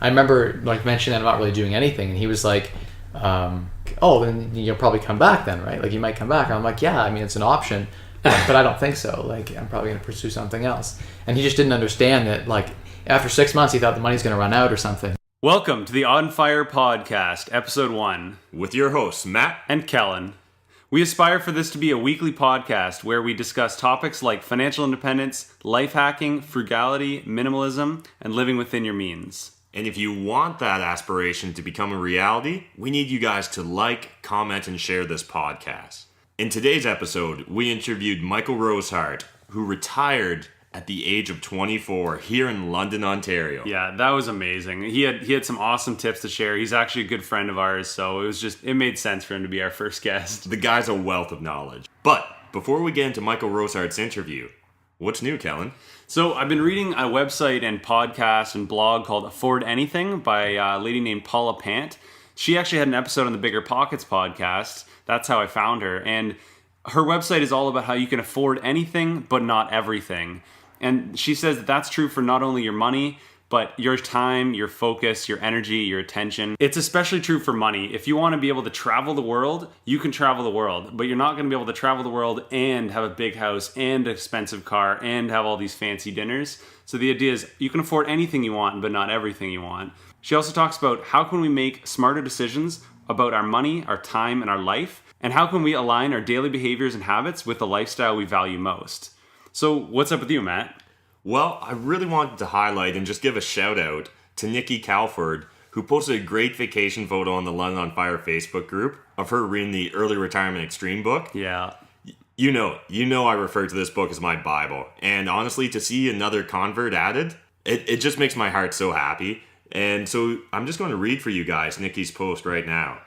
I remember like mentioning I'm not really doing anything, and he was like, oh, then you'll probably come back then, right? Like you might come back. And I'm like, yeah, I mean, it's an option, but I don't think so. Like I'm probably going to pursue something else. And he just didn't understand that like after 6 months, he thought the money's going to run out or something. Welcome to the On Fire Podcast, Episode 1. With your hosts, Matt and Kellen. We aspire for this to be a weekly podcast where we discuss topics like financial independence, life hacking, frugality, minimalism, and living within your means. And if you want that aspiration to become a reality, we need you guys to like, comment, and share this podcast. In today's episode, we interviewed Michael Rosehart, who retired at the age of 24 here in London, Ontario. Yeah, that was amazing. He had some awesome tips to share. He's actually a good friend of ours, so it made sense for him to be our first guest. The guy's a wealth of knowledge. But before we get into Michael Rosehart's interview, what's new, Kellen? So I've been reading a website and podcast and blog called Afford Anything by a lady named Paula Pant. She actually had an episode on the Bigger Pockets podcast. That's how I found her. And her website is all about how you can afford anything, but not everything. And she says that that's true for not only your money, but your time, your focus, your energy, your attention. It's especially true for money. If you want to be able to travel the world, you can travel the world, but you're not going to be able to travel the world and have a big house and an expensive car and have all these fancy dinners. So the idea is you can afford anything you want, but not everything you want. She also talks about how can we make smarter decisions about our money, our time, and our life, and how can we align our daily behaviors and habits with the lifestyle we value most. So what's up with you, Matt? Well, I really wanted to highlight and just give a shout out to Nikki Calford, who posted a great vacation photo on the London on Fire Facebook group of her reading the Early Retirement Extreme book. Yeah. You know I refer to this book as my Bible. And honestly, to see another convert added, it just makes my heart so happy. And so I'm just going to read for you guys Nikki's post right now.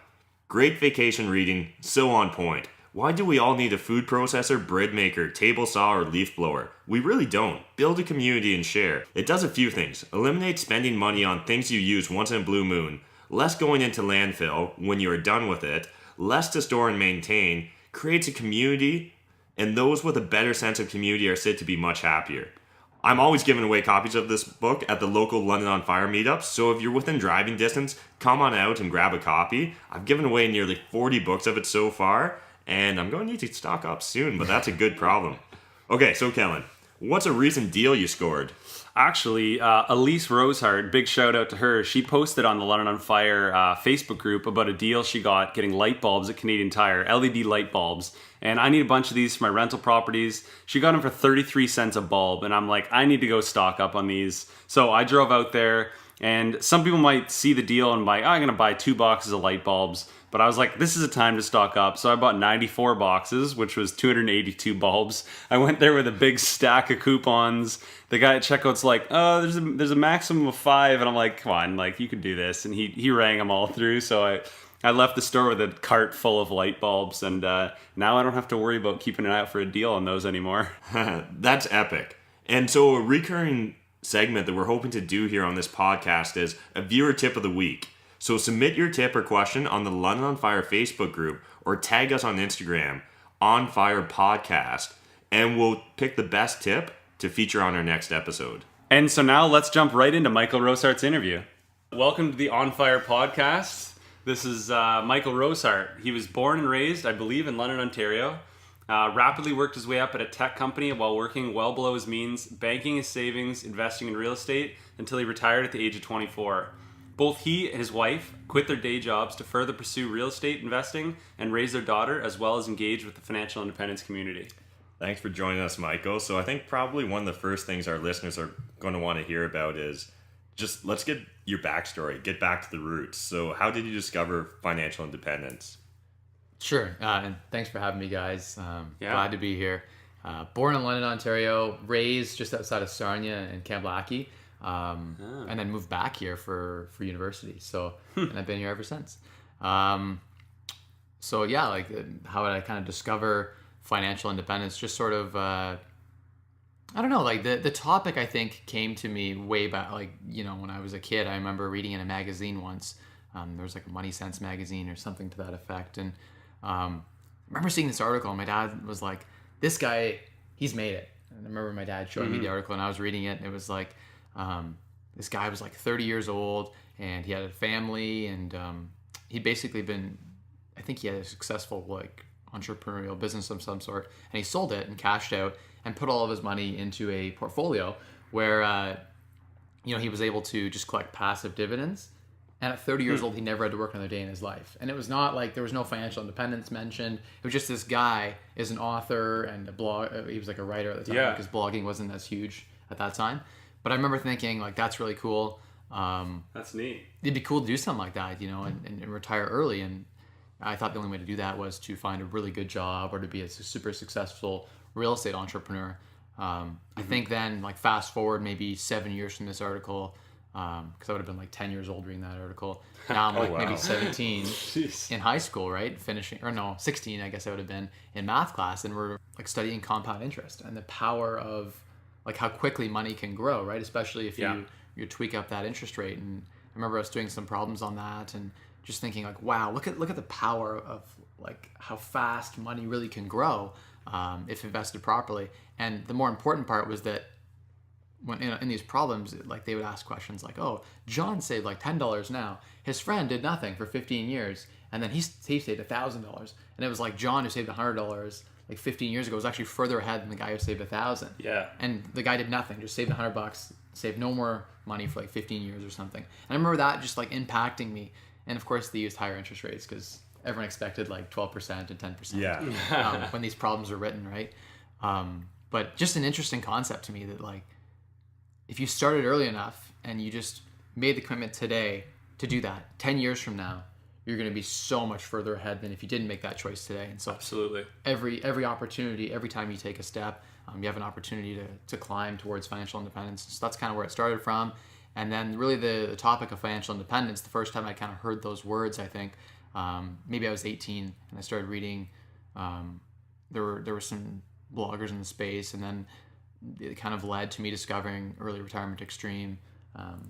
Great vacation reading, so on point. Why do we all need a food processor, bread maker, table saw, or leaf blower? We really don't. Build a community and share. It does a few things. Eliminate spending money on things you use once in a blue moon. Less going into landfill when you are done with it. Less to store and maintain. Creates a community, and those with a better sense of community are said to be much happier. I'm always giving away copies of this book at the local London on Fire meetups, so if you're within driving distance, come on out and grab a copy. I've given away nearly 40 books of it so far, and I'm going to need to stock up soon, but that's a good problem. Okay, so Kellen, what's a recent deal you scored? Actually, Elise Rosehart, big shout out to her. She posted on the London on Fire Facebook group about a deal she got getting light bulbs at Canadian Tire, LED light bulbs. And I need a bunch of these for my rental properties. She got them for 33 cents a bulb. And I'm like, I need to go stock up on these. So I drove out there, and some people might see the deal and be like, I'm going to buy 2 boxes of light bulbs. But I was like, this is a time to stock up. So I bought 94 boxes, which was 282 bulbs. I went there with a big stack of coupons. The guy at checkout's like, oh, there's a maximum of 5. And I'm like, come on, like you can do this. And he rang them all through. So I left the store with a cart full of light bulbs. And now I don't have to worry about keeping an eye out for a deal on those anymore. That's epic. And so a recurring segment that we're hoping to do here on this podcast is a viewer tip of the week. So submit your tip or question on the London on Fire Facebook group or tag us on Instagram, On Fire Podcast, and we'll pick the best tip to feature on our next episode. And so now let's jump right into Michael Rosehart's interview. Welcome to the On Fire Podcast. This is Michael Rosehart. He was born and raised, I believe, in London, Ontario. Rapidly worked his way up at a tech company while working well below his means, banking his savings, investing in real estate, until he retired at the age of 24. Both he and his wife quit their day jobs to further pursue real estate investing and raise their daughter, as well as engage with the financial independence community. Thanks for joining us, Michael. So I think probably one of the first things our listeners are going to want to hear about is just let's get your backstory, get back to the roots. So how did you discover financial independence? Sure, and thanks for having me, guys. Glad to be here. Born in London, Ontario, raised just outside of Sarnia in Kamlaki. And then moved back here for university. So, and I've been here ever since. So yeah, like how did I kind of discover financial independence? Just sort of, I don't know, like the topic I think came to me way back, like, when I was a kid. I remember reading in a magazine once. There was like a Money Sense magazine or something to that effect. And I remember seeing this article, and my dad was like, this guy, he's made it. And I remember my dad showing me the article, and I was reading it, and it was like, this guy was like 30 years old. and he had a family, and he'd basically been, I think he had a successful like entrepreneurial business of some sort, and he sold it and cashed out and put all of his money into a portfolio where he was able to just collect passive dividends. And at 30 years old, he never had to work another day in his life. And it was not like there was no financial independence mentioned. It was just this guy is an author and a blog. He was like a writer at the time because blogging wasn't as huge at that time. But I remember thinking like, that's really cool. That's neat. It'd be cool to do something like that, and retire early. And I thought the only way to do that was to find a really good job or to be a super successful real estate entrepreneur. I think then, like, fast forward maybe 7 years from this article, because I would have been like 10 years old reading that article. Now I'm maybe 17 in high school, right? 16, I guess I would have been in math class, and we're like studying compound interest and the power of like how quickly money can grow, right? Especially if you tweak up that interest rate. And I remember us doing some problems on that and just thinking like, wow, look at the power of like how fast money really can grow if invested properly. And the more important part was that when in these problems, like they would ask questions like, oh, John saved like $10 now. His friend did nothing for 15 years, and then he saved $1,000. And it was like John, who saved $100 like 15 years ago, was actually further ahead than the guy who saved $1,000. Yeah. And the guy did nothing, just saved $100, saved no more money for like 15 years or something. And I remember that just like impacting me. And of course, they used higher interest rates because everyone expected like 12% and 10% when these problems were written, right? But just an interesting concept to me that like, if you started early enough and you just made the commitment today to do that, 10 years from now, you're going to be so much further ahead than if you didn't make that choice today. And so absolutely, every opportunity, every time you take a step, you have an opportunity to climb towards financial independence. So that's kind of where it started from. And then really the topic of financial independence, the first time I kind of heard those words, I think, maybe I was 18 and I started reading, there were some bloggers in the space, and then it kind of led to me discovering Early Retirement Extreme.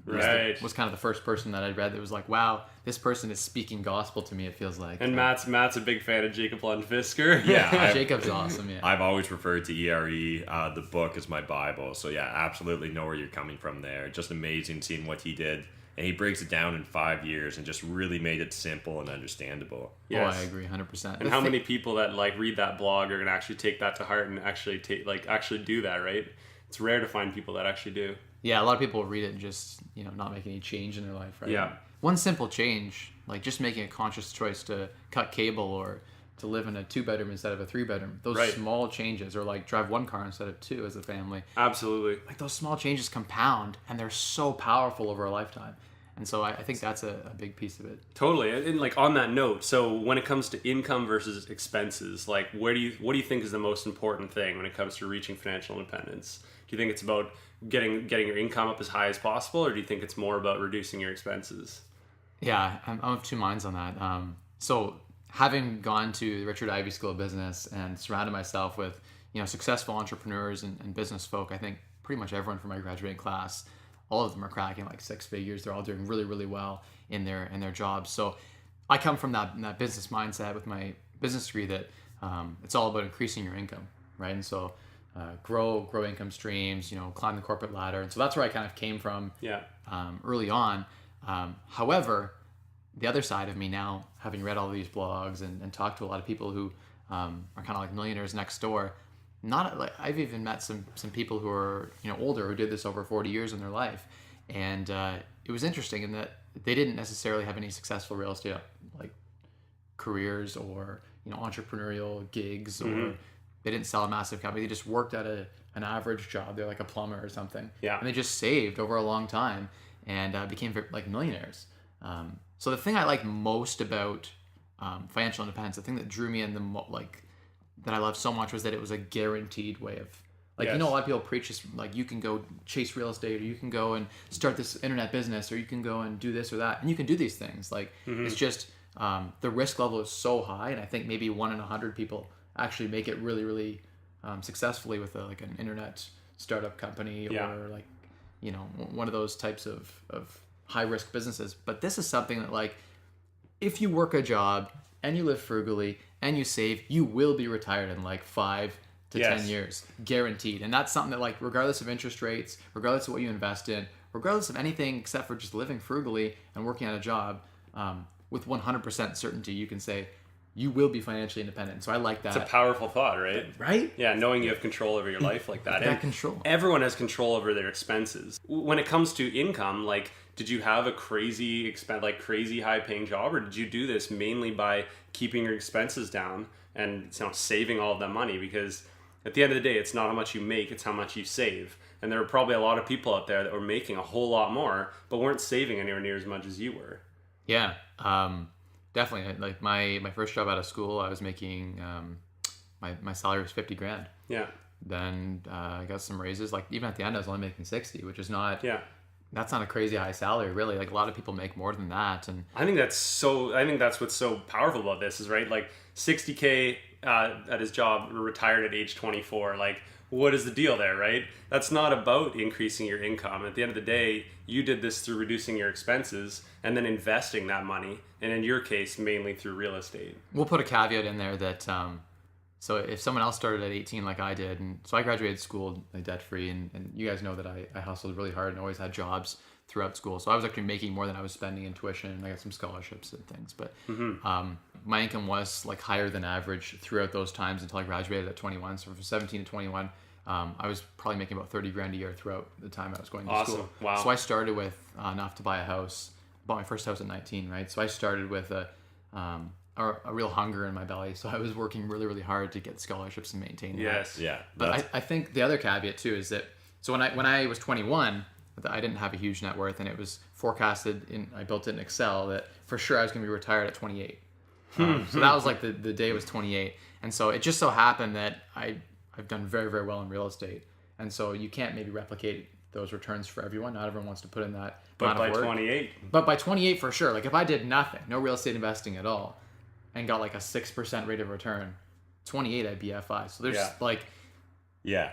Was kind of the first person that I'd read that was like, wow, this person is speaking gospel to me, it feels like. And Matt's a big fan of Jacob Lundfisker. Yeah. Jacob's awesome, yeah. I've always referred to ERE, the book, as my Bible. So yeah, absolutely know where you're coming from there. Just amazing seeing what he did. And he breaks it down in 5 years and just really made it simple and understandable. Yes. Oh, I agree 100%. And how many people that like read that blog are going to actually take that to heart and actually do that, right? It's rare to find people that actually do. Yeah, a lot of people read it and just, not make any change in their life, right? Yeah. One simple change, like just making a conscious choice to cut cable or to live in a 2-bedroom instead of a 3-bedroom. Those small changes, or like drive 1 car instead of 2 as a family. Absolutely. Like those small changes compound, and they're so powerful over a lifetime. And so I think that's a big piece of it. Totally. And like on that note, so when it comes to income versus expenses, like what do you think is the most important thing when it comes to reaching financial independence? Do you think it's about getting your income up as high as possible, or do you think it's more about reducing your expenses? Yeah, I'm of two minds on that. So having gone to the Richard Ivey School of Business and surrounded myself with successful entrepreneurs and business folk, I think pretty much everyone from my graduating class, all of them are cracking like 6 figures. They're all doing really, really well in their jobs. So I come from that business mindset with my business degree that it's all about increasing your income, right? And so grow income streams, climb the corporate ladder. And so that's where I kind of came from early on. However, the other side of me now, having read all these blogs and talked to a lot of people who are kind of like millionaires next door, I've even met some people who are older, who did this over 40 years in their life, and it was interesting in that they didn't necessarily have any successful real estate like careers or entrepreneurial gigs, or they didn't sell a massive company. They just worked at an average job. They're like a plumber or something, and they just saved over a long time and became like millionaires. So the thing I like most about financial independence, the thing that drew me in that I loved so much, was that it was a guaranteed way of a lot of people preach this, like you can go chase real estate, or you can go and start this internet business, or you can go and do this or that, and you can do these things. Like it's just the risk level is so high, and I think maybe 1 in 100 people actually make it really, really successfully with an internet startup company or one of those types of high risk businesses. But this is something that like if you work a job and you live frugally and you save, you will be retired in like 5 to 10 years, guaranteed. And that's something that like regardless of interest rates, regardless of what you invest in, regardless of anything except for just living frugally and working at a job, with 100% certainty, you can say you will be financially independent. So I like that. It's a powerful thought, right? Right? Yeah, knowing you have control over your life like that. That control. Everyone has control over their expenses. When it comes to income, like, did you have a crazy high paying job, or did you do this mainly by keeping your expenses down and saving all of that money? Because at the end of the day, it's not how much you make, it's how much you save. And there were probably a lot of people out there that were making a whole lot more, but weren't saving anywhere near as much as you were. Yeah, definitely. Like my first job out of school, I was making, my salary was 50 grand. Yeah. Then I got some raises. Like even at the end, I was only making 60, which is not. Yeah. That's not a crazy high salary, really. Like a lot of people make more than that, and I think that's what's so powerful about this is, right, like 60K at his job, retired at age 24. Like, what is the deal there, right? That's not about increasing your income. At the end of the day, you did this through reducing your expenses and then investing that money, and in your case, mainly through real estate. we'll put a caveat in there that so if someone else started at 18 like I did, and so I graduated school debt free, and you guys know that I hustled really hard and always had jobs throughout school, so I was actually making more than I was spending in tuition, and I got some scholarships and things, but my income was like higher than average throughout those times until I graduated at 21. So from 17 to 21, I was probably making about 30 grand a year throughout the time I was going to school. Wow. So I started with enough to buy a house. Bought my first house at 19, right? So I started with a real hunger in my belly. So I was working really, really hard to get scholarships and maintain that. Yes. Yeah. But I think the other caveat too is that, so when I was 21, I didn't have a huge net worth, and it was forecasted I built it in Excel that for sure I was going to be retired at 28. So that was like the day was 28. And so it just so happened that I've done very, very well in real estate. And so you can't maybe replicate those returns for everyone. Not everyone wants to put in that But amount by of work. 28. But by 28 for sure. Like if I did nothing, no real estate investing at all, and got like a 6% rate of return, 28 I'd be FI. So there's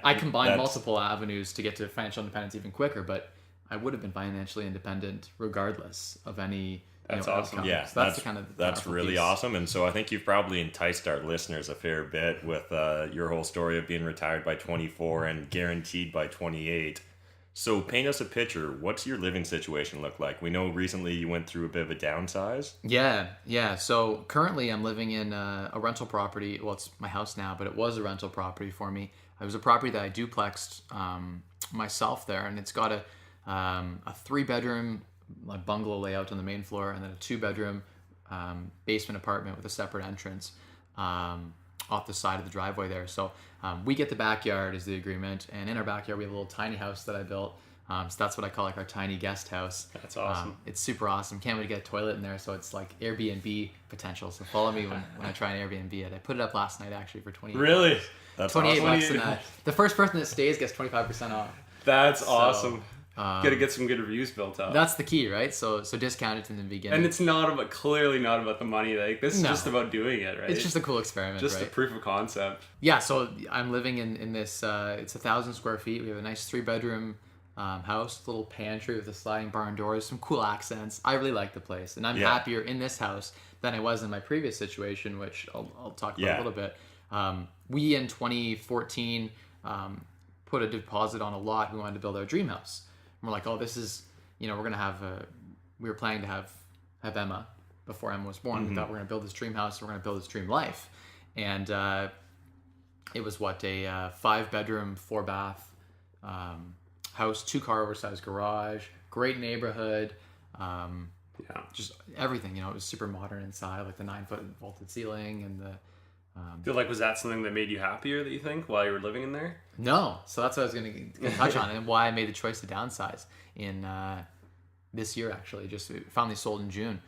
I combined multiple avenues to get to financial independence even quicker, but I would have been financially independent regardless of any That's awesome. outcome. Yeah, So that's the kind of that's powerful really piece. awesome. And so I think you've probably enticed our listeners a fair bit with your whole story of being retired by 24 and guaranteed by 28. So paint us a picture. What's your living situation look like? We know recently you went through a bit of a downsize. Yeah. So currently I'm living in a rental property. Well, it's my house now, but it was a rental property for me. It was a property that I duplexed myself there, and it's got a 3-bedroom bungalow layout on the main floor, and then a 2-bedroom basement apartment with a separate entrance off the side of the driveway there. So we get the backyard is the agreement, and in our backyard we have a little tiny house that I built. So that's what I call like our tiny guest house. That's awesome. It's super awesome. Can't wait to get a toilet in there, so it's like Airbnb potential. So follow me when I try an Airbnb it. I put it up last night actually for 28. Really? That's 28 awesome. bucks, and the first person that stays gets 25% off. That's awesome. Gotta get some good reviews built up. That's the key, right? So discounted in the beginning. And it's clearly not about the money. Like, this is just about doing it, right? It's just a cool experiment, just right? a proof of concept. Yeah, so I'm living in this, it's 1,000 square feet. We have a nice 3-bedroom house, little pantry with a sliding barn doors, some cool accents. I really like the place, and I'm happier in this house than I was in my previous situation, which I'll talk about a little bit. We in 2014 put a deposit on a lot. We wanted to build our dream house. And we're like, oh, this is, we're gonna have we were planning to have Emma before Emma was born. We thought we're gonna build this dream house. We're gonna build this dream life, and it was a 5-bedroom, 4-bath house, 2-car oversized garage, great neighborhood. Just everything, it was super modern inside, like the 9-foot vaulted ceiling and the. Feel like, was that something that made you happier, that you think, while you were living in there? No, so that's what I was going to touch on, and why I made the choice to downsize in this year. Actually, just finally sold in June.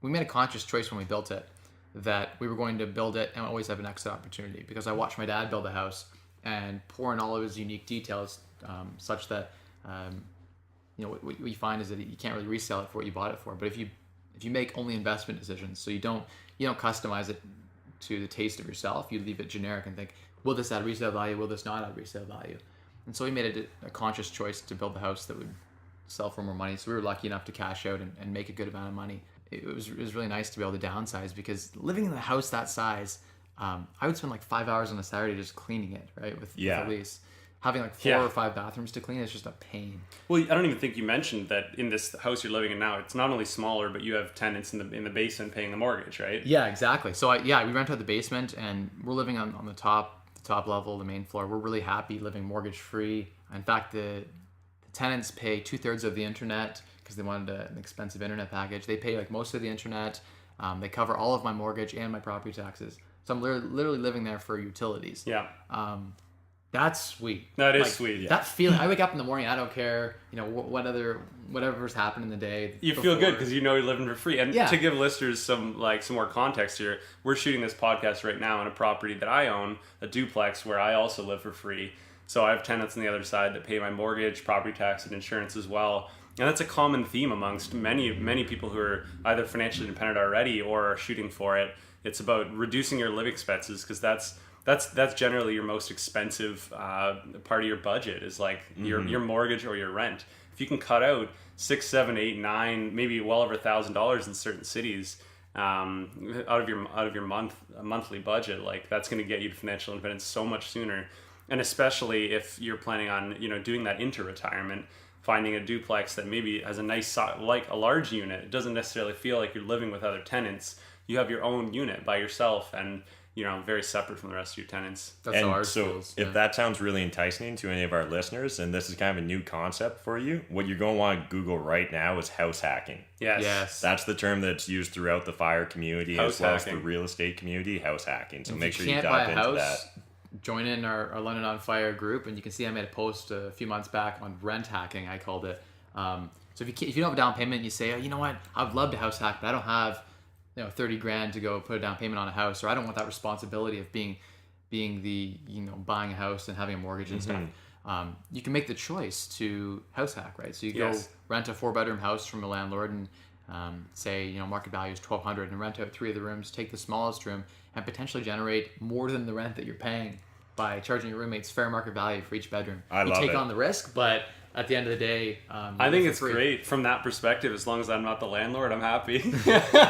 We made a conscious choice when we built it that we were going to build it and always have an exit opportunity, because I watched my dad build a house and pour in all of his unique details, such that what you find is that you can't really resell it for what you bought it for. But if you make only investment decisions, so you don't customize it to the taste of yourself, you leave it generic and think, will this add resale value, will this not add resale value? And so we made a conscious choice to build the house that would sell for more money. So we were lucky enough to cash out and make a good amount of money. It was really nice to be able to downsize, because living in a house that size, I would spend like 5 hours on a Saturday just cleaning it, right, with a lease. having like 4 Yeah. or 5 bathrooms to clean is just a pain. Well, I don't even think you mentioned that in this house you're living in now, it's not only smaller, but you have tenants in the basement paying the mortgage, right? Yeah, exactly. So we rent out the basement, and we're living on the top level, the main floor. We're really happy living mortgage free. In fact, the tenants pay 2/3 of the internet because they wanted an expensive internet package. They pay like most of the internet. They cover all of my mortgage and my property taxes. So I'm literally living there for utilities. Yeah. That's sweet. That is Like, sweet. Yeah. That feeling. I wake up in the morning. I don't care. Whatever's happened in the day. You feel good because you know you're living for free. And Yeah. to give listeners some more context here, we're shooting this podcast right now on a property that I own, a duplex where I also live for free. So I have tenants on the other side that pay my mortgage, property tax, and insurance as well. And that's a common theme amongst many people who are either financially independent already or are shooting for it. It's about reducing your living expenses because that's generally your most expensive part of your budget is like your mortgage or your rent. If you can cut out 6, 7, 8, 9, maybe well over $1,000 in certain cities out of your monthly budget, like that's going to get you to financial independence so much sooner. And especially if you're planning on doing that into retirement, finding a duplex that maybe has a nice like a large unit. It doesn't necessarily feel like you're living with other tenants. You have your own unit by yourself and very separate from the rest of your tenants. That's how And ours so feels. if that sounds really enticing to any of our listeners, and this is kind of a new concept for you, what you're going to want to Google right now is house hacking. Yes. That's the term that's used throughout the fire community House as well as hacking. the real estate community, house hacking. So If make you sure you can't buy dive a into house, that. join in our London on Fire group, and you can see I made a post a few months back on rent hacking, I called it. So if you don't have a down payment, you say, oh, you know what, I'd love to house hack, but I don't have 30 grand to go put a down payment on a house, or I don't want that responsibility of being the buying a house and having a mortgage and stuff. You can make the choice to house hack, right? So you go rent a 4-bedroom house from a landlord and say market value is $1,200, and rent out 3 of the rooms, take the smallest room, and potentially generate more than the rent that you're paying by charging your roommates fair market value for each bedroom. You love take it. on the risk, but at the end of the day, I think it's great from that perspective. As long as I'm not the landlord, I'm happy.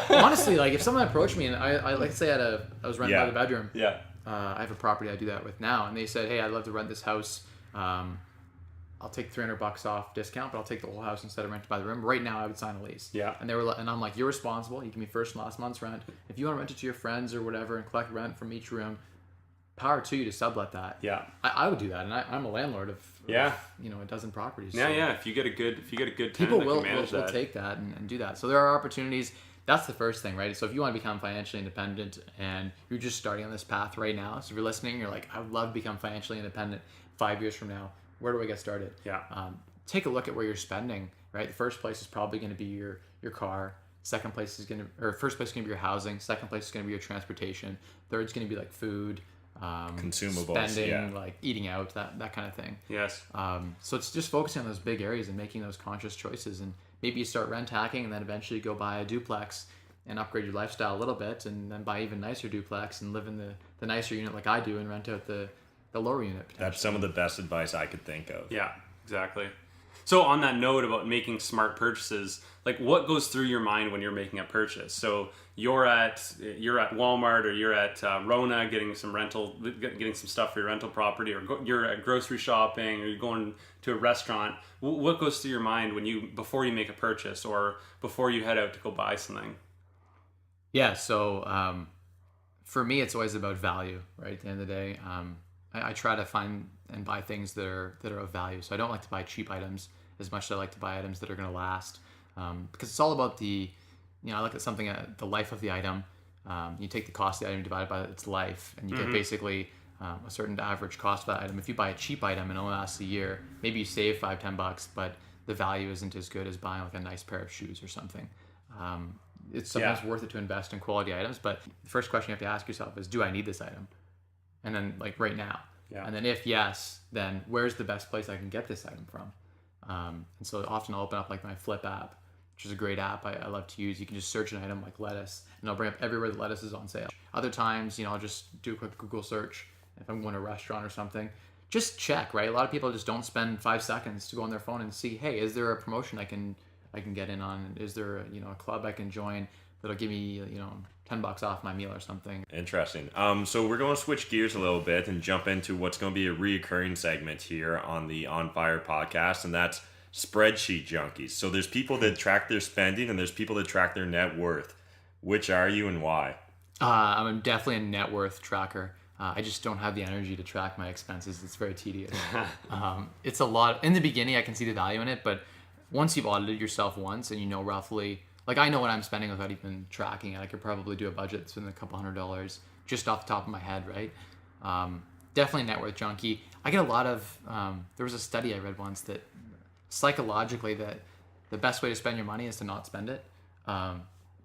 Honestly, like if someone approached me and I like to say I was renting another bedroom. Yeah. I have a property I do that with now, and they said, hey, I'd love to rent this house. I'll take $300 off discount, but I'll take the whole house instead of rented by the room. Right now, I would sign a lease. Yeah. And and I'm like, you're responsible. You give me first and last month's rent. If you want to rent it to your friends or whatever and collect rent from each room, power to you to sublet that. Yeah. I would do that, and I'm a landlord of a dozen properties. Yeah, so yeah. If you get a good tenant people that will can manage that. take that and do that. So there are opportunities. That's the first thing, right? So if you want to become financially independent and you're just starting on this path right now, so if you're listening, you're like, I would love to become financially independent 5 years from now. Where do I get started? Yeah. Take a look at where you're spending, right? The first place is probably going to be your car. First place is going to be your housing. Second place is going to be your transportation. Third is going to be like food, Consumables, spending, like eating out, that kind of thing. Yes. So it's just focusing on those big areas and making those conscious choices. And maybe you start rent hacking and then eventually go buy a duplex and upgrade your lifestyle a little bit, and then buy even nicer duplex and live in the nicer unit like I do and rent out the lower unit. That's some of the best advice I could think of. Yeah, exactly. So on that note about making smart purchases, like what goes through your mind when you're making a purchase? So you're at Walmart or you're at Rona getting some stuff for your rental property, or you're at grocery shopping, or you're going to a restaurant. What goes through your mind before you make a purchase or before you head out to go buy something? Yeah. So for me, it's always about value, right? At the end of the day, I try to find and buy things that are of value. So I don't like to buy cheap items as much as I like to buy items that are going to last, because it's all about I look at something at the life of the item. You take the cost of the item divided by its life, and you get basically a certain average cost of that item. If you buy a cheap item and it only lasts a year, maybe you save $5-10, but the value isn't as good as buying like a nice pair of shoes or something. It's sometimes worth it to invest in quality items, but the first question you have to ask yourself is, do I need this item? And then like right now. Yeah. And then if yes, then where's the best place I can get this item from? And so often I'll open up like my Flip app, which is a great app I love to use. You can just search an item like lettuce, and I'll bring up everywhere the lettuce is on sale. Other times, I'll just do a quick Google search. If I'm going to a restaurant or something, just check, right? A lot of people just don't spend 5 seconds to go on their phone and see, hey, is there a promotion I can get in on? Is there a club I can join? that'll give me, $10 off my meal or something. Interesting. So we're going to switch gears a little bit and jump into what's going to be a reoccurring segment here on the On Fire podcast, and that's spreadsheet junkies. So there's people that track their spending and there's people that track their net worth. Which are you and why? I'm definitely a net worth tracker. I just don't have the energy to track my expenses. It's very tedious. It's a lot. In the beginning, I can see the value in it, but once you've audited yourself once and you know roughly, like I know what I'm spending without even tracking it. I could probably do a budget that's within a couple $100 just off the top of my head, right? Definitely net worth junkie. I get a lot of, there was a study I read once that psychologically that the best way to spend your money is to not spend it.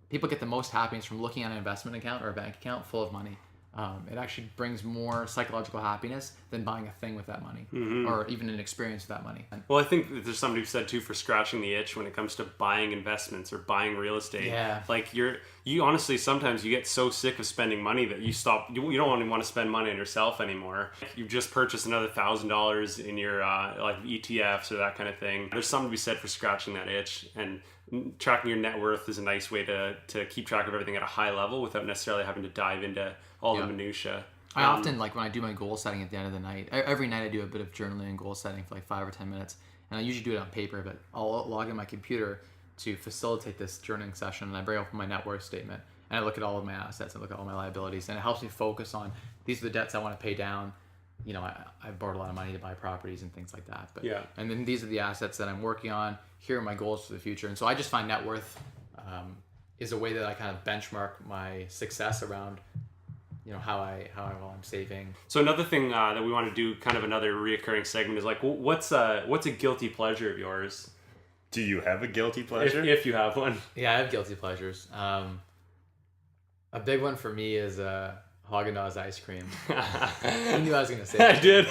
People get the most happiness from looking at an investment account or a bank account full of money. It actually brings more psychological happiness than buying a thing with that money, or even an experience with that money. Well, I think that there's somebody who said too, for scratching the itch when it comes to buying investments or buying real estate. Yeah. Like you honestly, sometimes you get so sick of spending money that you stop. You don't want to spend money on yourself anymore. You've just purchased another $1,000 in your like ETFs or that kind of thing. There's something to be said for scratching that itch, and tracking your net worth is a nice way to keep track of everything at a high level without necessarily having to dive into all the minutia. I often, like when I do my goal setting at the end of the night, every night I do a bit of journaling and goal setting for like 5 or 10 minutes. And I usually do it on paper, but I'll log in my computer to facilitate this journaling session, and I bring up my net worth statement and I look at all of my assets and look at all my liabilities, and it helps me focus on these are the debts I want to pay down. I borrowed a lot of money to buy properties and things like that. But and then these are the assets that I'm working on. Here are my goals for the future. And so I just find net worth is a way that I kind of benchmark my success around how well I'm saving. So another thing that we want to do, kind of another reoccurring segment, is like, what's a guilty pleasure of yours? Do you have a guilty pleasure? If you have one. Yeah, I have guilty pleasures. A big one for me is Haagen-Dazs ice cream. You knew I was going to say that. I did.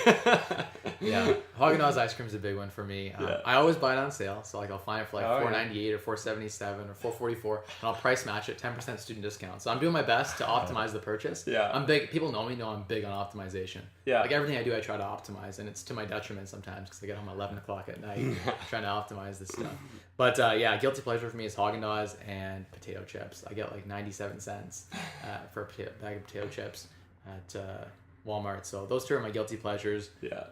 Yeah, Haagen-Dazs ice cream is a big one for me. I always buy it on sale, so like I'll find it for like $4.98 or $4.77 or $4.44, and I'll price match it, 10% student discount. So I'm doing my best to optimize the purchase. Yeah, I'm big. People know I'm big on optimization. Yeah, like everything I do, I try to optimize, and it's to my detriment sometimes because I get home at 11 o'clock at night trying to optimize this stuff. But guilty pleasure for me is Haagen-Dazs and potato chips. I get like 97 cents for a bag of potato chips at Walmart. So those two are my guilty pleasures. Yeah.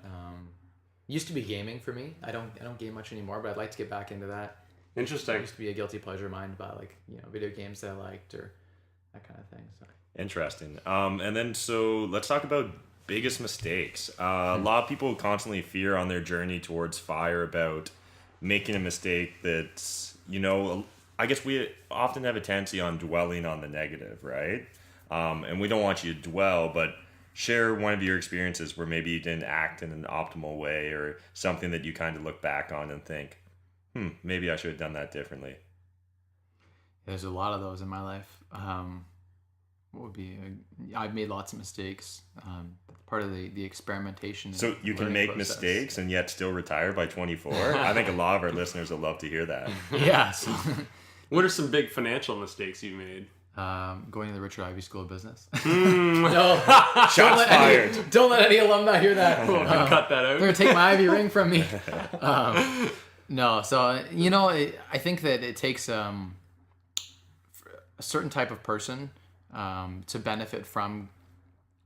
Used to be gaming for me. I don't game much anymore, but I'd like to get back into that. Interesting. It used to be a guilty pleasure of mine to buy video games that I liked or that kind of thing. So. Interesting. And then so let's talk about biggest mistakes. A lot of people constantly fear on their journey towards FIRE about making a mistake that's, I guess we often have a tendency on dwelling on the negative, right? And we don't want you to dwell, but share one of your experiences where maybe you didn't act in an optimal way, or something that you kind of look back on and think, maybe I should have done that differently. There's a lot of those in my life. I've made lots of mistakes. Part of the experimentation. So you can make mistakes and yet still retire by 24? I think a lot of our listeners will love to hear that. Yeah. So what are some big financial mistakes you've made? Going to the Richard Ivey School of Business. No. Shots fired. Don't let any alumni hear that. Cut that out. They're going to take my Ivy ring from me. No. So, I think that it takes a certain type of person to benefit from.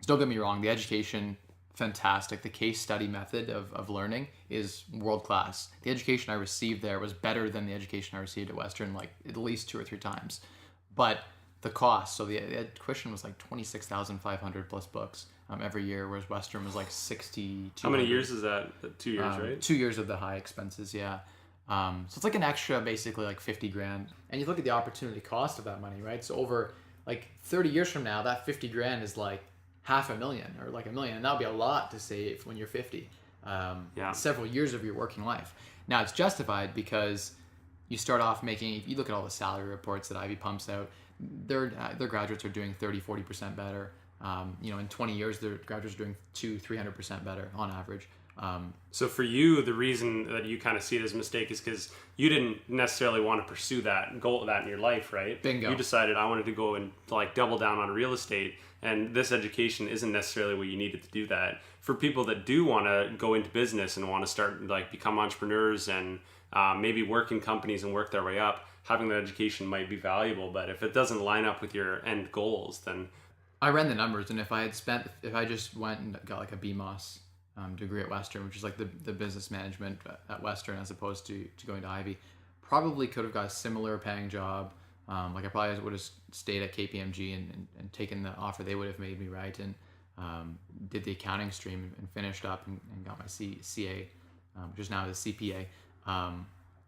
Don't get me wrong, the education, fantastic. The case study method of learning is world class. The education I received there was better than the education I received at Western, like at least 2 or 3 times. But the cost, so the tuition was like $26,500 plus books every year, whereas Western was like $6,200. How many years is that? 2 years, right? 2 years of the high expenses, yeah. So it's like an extra, basically like $50,000. And you look at the opportunity cost of that money, right? So over like 30 years from now, that $50,000 is like $500,000 or like $1 million, and that'll be a lot to save when you're 50. Several years of your working life. Now it's justified because you start off making. If you look at all the salary reports that Ivy pumps out, their graduates are doing 30-40% better. In 20 years, their graduates are doing 200-300% better on average. So for you, the reason that you kind of see it as a mistake is because you didn't necessarily want to pursue that goal, that in your life, right? Bingo. You decided I wanted to go and like double down on real estate, and this education isn't necessarily what you needed to do that. For people that do want to go into business and want to start like become entrepreneurs and maybe work in companies and work their way up, having that education might be valuable, but if it doesn't line up with your end goals, then I ran the numbers, and if I just went and got like a BMOS degree at Western, which is like the business management at Western as opposed to going to Ivy, probably could have got a similar paying job. Like I probably would have stayed at KPMG and taken the offer they would have made me, right? And did the accounting stream and finished up and got my CA, which is now the CPA.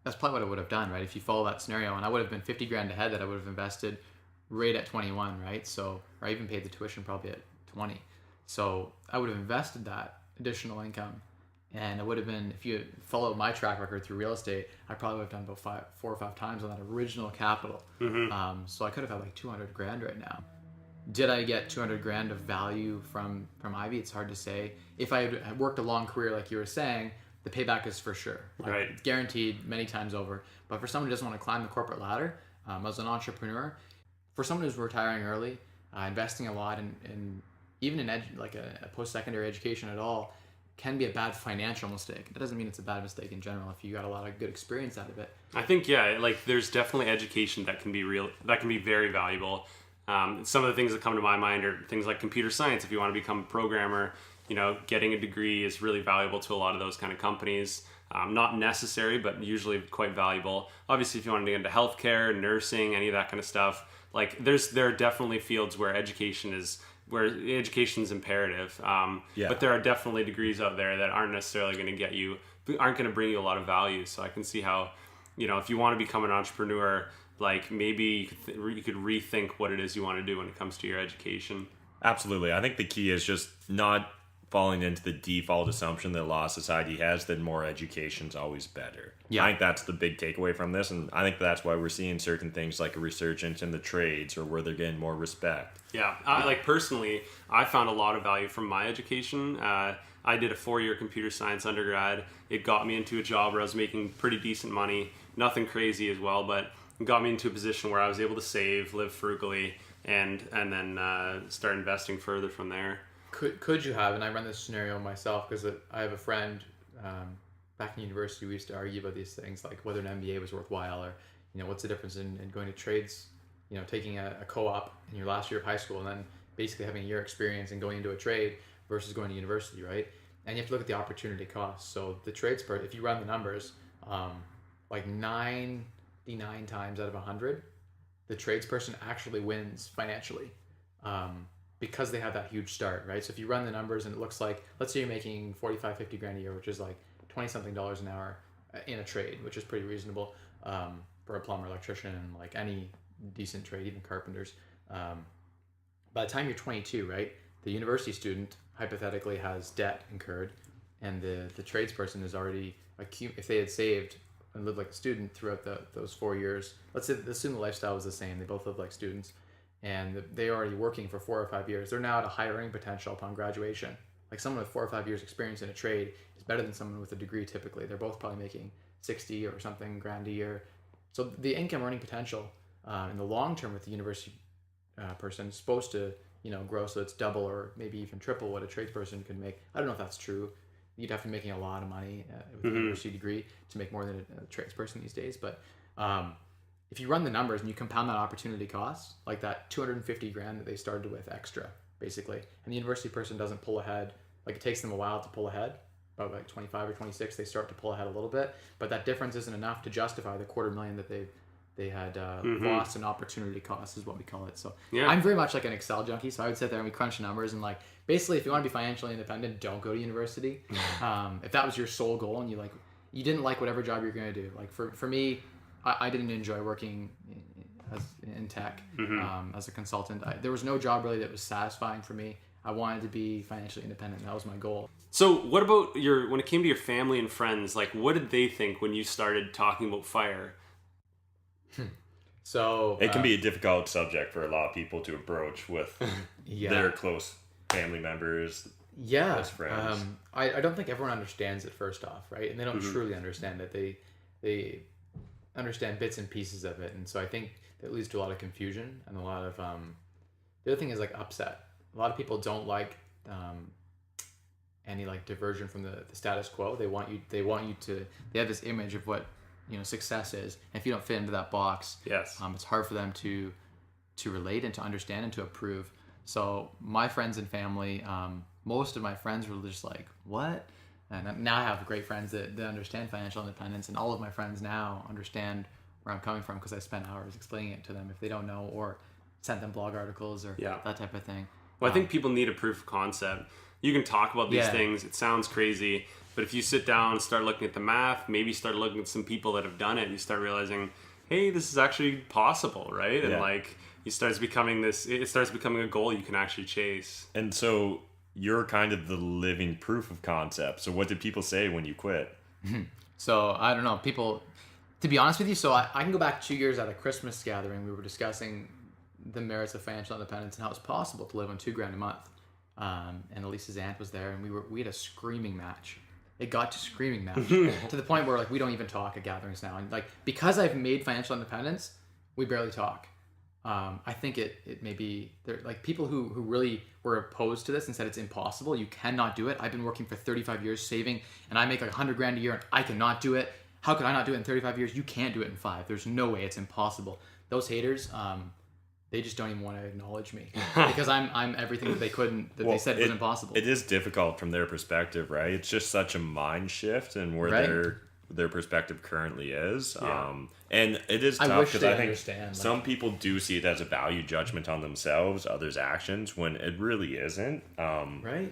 That's probably what I would have done, right? If you follow that scenario, and I would have been 50 grand ahead that I would have invested right at 21, right? So, or I even paid the tuition probably at 20. So I would have invested that additional income, and it would have been, if you follow my track record through real estate, I probably would have done about 4 or 5 times on that original capital. So I could have had like 200 grand right now. Did I get 200 grand of value from Ivy? It's hard to say. If I had worked a long career, like you were saying, the payback is for sure, like, right, guaranteed many times over. But for someone who doesn't want to climb the corporate ladder, as an entrepreneur, for someone who's retiring early, investing a lot in even in like a post-secondary education at all, can be a bad financial mistake. That doesn't mean it's a bad mistake in general if you got a lot of good experience out of it. I think, yeah, like there's definitely education that can be very valuable. Some of the things that come to my mind are things like computer science. If you want to become a programmer, getting a degree is really valuable to a lot of those kind of companies. Not necessary, but usually quite valuable. Obviously, if you want to get into healthcare, nursing, any of that kind of stuff, like there are definitely fields where education is imperative. But there are definitely degrees out there that aren't necessarily going to bring you a lot of value. So I can see how, if you want to become an entrepreneur, like maybe you could rethink what it is you want to do when it comes to your education. Absolutely. I think the key is just not falling into the default assumption that law society has that more education is always better. Yeah. I think that's the big takeaway from this, and I think that's why we're seeing certain things like a resurgence in the trades or where they're getting more respect. Yeah, personally, I found a lot of value from my education. I did a 4-year computer science undergrad. It got me into a job where I was making pretty decent money, nothing crazy as well, but it got me into a position where I was able to save, live frugally, and then start investing further from there. Could you have, and I run this scenario myself because I have a friend back in university, we used to argue about these things like whether an MBA was worthwhile or, what's the difference in going to trades, taking a co-op in your last year of high school and then basically having a year experience and going into a trade versus going to university, right? And you have to look at the opportunity cost. So the trades part, if you run the numbers, like 99 times out of 100, the tradesperson actually wins financially. Because they have that huge start, right? So if you run the numbers and it looks like, let's say you're making 45, 50 grand a year, which is like 20 something dollars an hour in a trade, which is pretty reasonable for a plumber, electrician, and like any decent trade, even carpenters. By the time you're 22, right, the university student hypothetically has debt incurred, and the tradesperson is already, if they had saved and lived like a student throughout those 4 years, let's say the student lifestyle was the same, they both lived like students, and they're already working for 4 or 5 years, they're now at a high earning potential upon graduation. Like someone with 4 or 5 years experience in a trade is better than someone with a degree typically. They're both probably making 60 or something grand a year. So the income earning potential in the long term with the university person is supposed to grow so it's double or maybe even triple what a tradesperson could make. I don't know if that's true. You'd have to be making a lot of money with a university degree to make more than a tradesperson these days. But if you run the numbers and you compound that opportunity cost, like that 250 grand that they started with extra, basically, and the university person doesn't pull ahead, like it takes them a while to pull ahead, about like 25 or 26, they start to pull ahead a little bit, but that difference isn't enough to justify the $250,000 that they had lost in opportunity cost is what we call it. So yeah. I'm very much like an Excel junkie, so I would sit there and we crunch numbers and like, basically if you want to be financially independent, don't go to university. If that was your sole goal and you didn't like whatever job you're going to do, like for me, I didn't enjoy working in tech as a consultant. There was no job really that was satisfying for me. I wanted to be financially independent. That was my goal. So what about when it came to your family and friends, like what did they think when you started talking about FIRE? So it can be a difficult subject for a lot of people to approach with their close family members, close friends. I don't think everyone understands it first off, right? And they don't truly understand it. They understand bits and pieces of it, and so I think that leads to a lot of confusion and a lot of the other thing is like upset. A lot of people don't like any like diversion from the status quo. They have this image of what success is. And if you don't fit into that box, Yes. it's hard for them to relate and to understand and to approve. So my friends and family, most of my friends were just like, what? And now I have great friends that understand financial independence, and all of my friends now understand where I'm coming from because I spent hours explaining it to them if they don't know, or sent them blog articles or that type of thing. Well, I think people need a proof of concept. You can talk about these things. It sounds crazy. But if you sit down and start looking at the math, maybe start looking at some people that have done it, you start realizing, hey, this is actually possible, right? And like, it starts becoming a goal you can actually chase. And so you're kind of the living proof of concept. So what did people say when you quit? So I don't know, people, to be honest with you, so I can go back 2 years at a Christmas gathering. We were discussing the merits of financial independence and how it's possible to live on $2,000 a month. And Elise's aunt was there, and we had a screaming match. It got to screaming match to the point where like we don't even talk at gatherings now. And like, because I've made financial independence, we barely talk. I think it may be there, like people who really were opposed to this and said it's impossible. You cannot do it. I've been working for 35 years saving, and I make like $100,000 a year, and I cannot do it. How could I not do it in 35 years? You can't do it in 5. There's no way. It's impossible. Those haters, they just don't even want to acknowledge me because I'm everything that they couldn't, that they said was impossible. It is difficult from their perspective, right? It's just such a mind shift and where their perspective currently is. And it is tough because I think some people do see it as a value judgment on themselves, others' actions, when it really isn't. Right?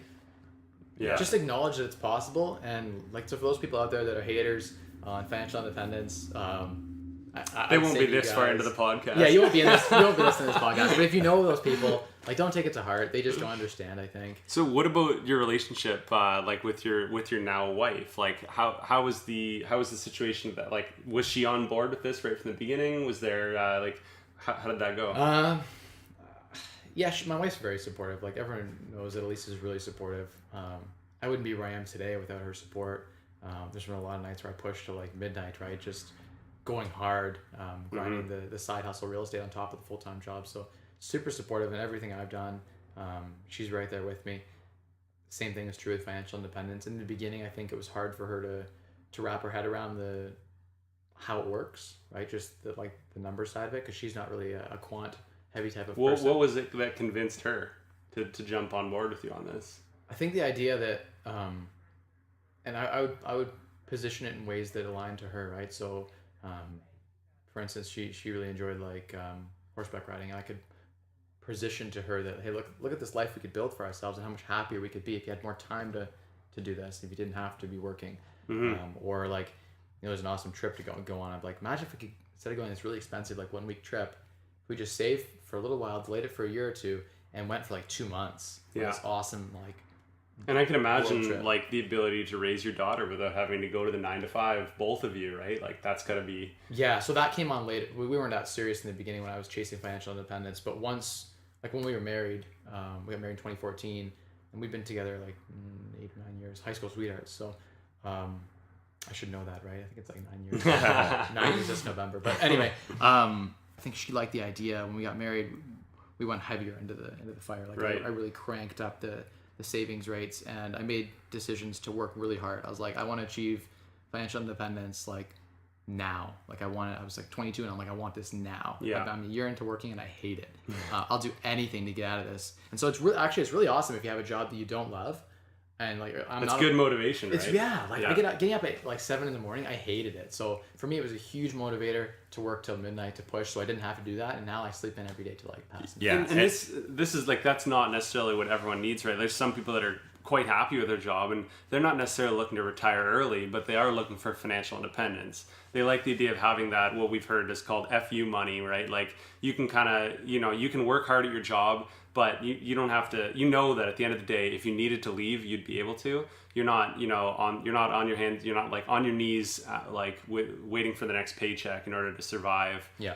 Yeah. Just acknowledge that it's possible. And like, so for those people out there that are haters on financial independence, They won't be this far into the podcast. Yeah, you won't be listening to this podcast. But if you know those people, like, don't take it to heart. They just don't understand, I think. So what about your relationship, like with your now wife? Like, how was the situation that, like, was she on board with this right from the beginning? Was there how did that go? Yeah, my wife's very supportive. Like, everyone knows that Elise is really supportive. I wouldn't be where I am today without her support. There's been a lot of nights where I pushed to like midnight, right? Just going hard, grinding the side hustle real estate on top of the full-time job. So super supportive in everything I've done. She's right there with me. Same thing is true with financial independence. In the beginning, I think it was hard for her to wrap her head around how it works, right? Just the number side of it, because she's not really a quant heavy type of person. What was it that convinced her to jump on board with you on this? I think the idea that, and I would position it in ways that align to her, right? So, for instance, she really enjoyed horseback riding. I could position to her that, hey, look at this life we could build for ourselves, and how much happier we could be if you had more time to do this, if you didn't have to be working. Or there's an awesome trip to go on. I'm like, imagine if we could, instead of going this really expensive 1 week trip, if we just saved for a little while, delayed it for a year or two, and went for 2 months. Yeah. This awesome And I can imagine the ability to raise your daughter without having to go to the 9 to 5, both of you, right? Like, that's gotta be. Yeah. So that came on later. We weren't that serious in the beginning when I was chasing financial independence, but once, when we were married, we got married in 2014, and we've been together 8 or 9 years, high school sweethearts. So, I should know that, right? I think it's 9 years. 9 years this November. But anyway, I think she liked the idea. When we got married, we went heavier into the fire. I really cranked up the savings rates, and I made decisions to work really hard. I was like, I want to achieve financial independence now. I was 22, and I'm like, I want this now. Yeah. I'm a year into working, and I hate it. I'll do anything to get out of this. And so it's really awesome if you have a job that you don't love. And it's good motivation, right? I getting up at 7 in the morning, I hated it. So for me, it was a huge motivator to work till midnight to push, so I didn't have to do that. And now I sleep in every day to pass. Yeah. And this is that's not necessarily what everyone needs, right? There's some people that are quite happy with their job, and they're not necessarily looking to retire early, but they are looking for financial independence. They like the idea of having that, what we've heard is called FU money, right? You can kind of, you can work hard at your job, but you don't have to, that at the end of the day, if you needed to leave, you'd be able to. You're not, you're not on your hands, you're not on your knees, waiting for the next paycheck in order to survive. Yeah.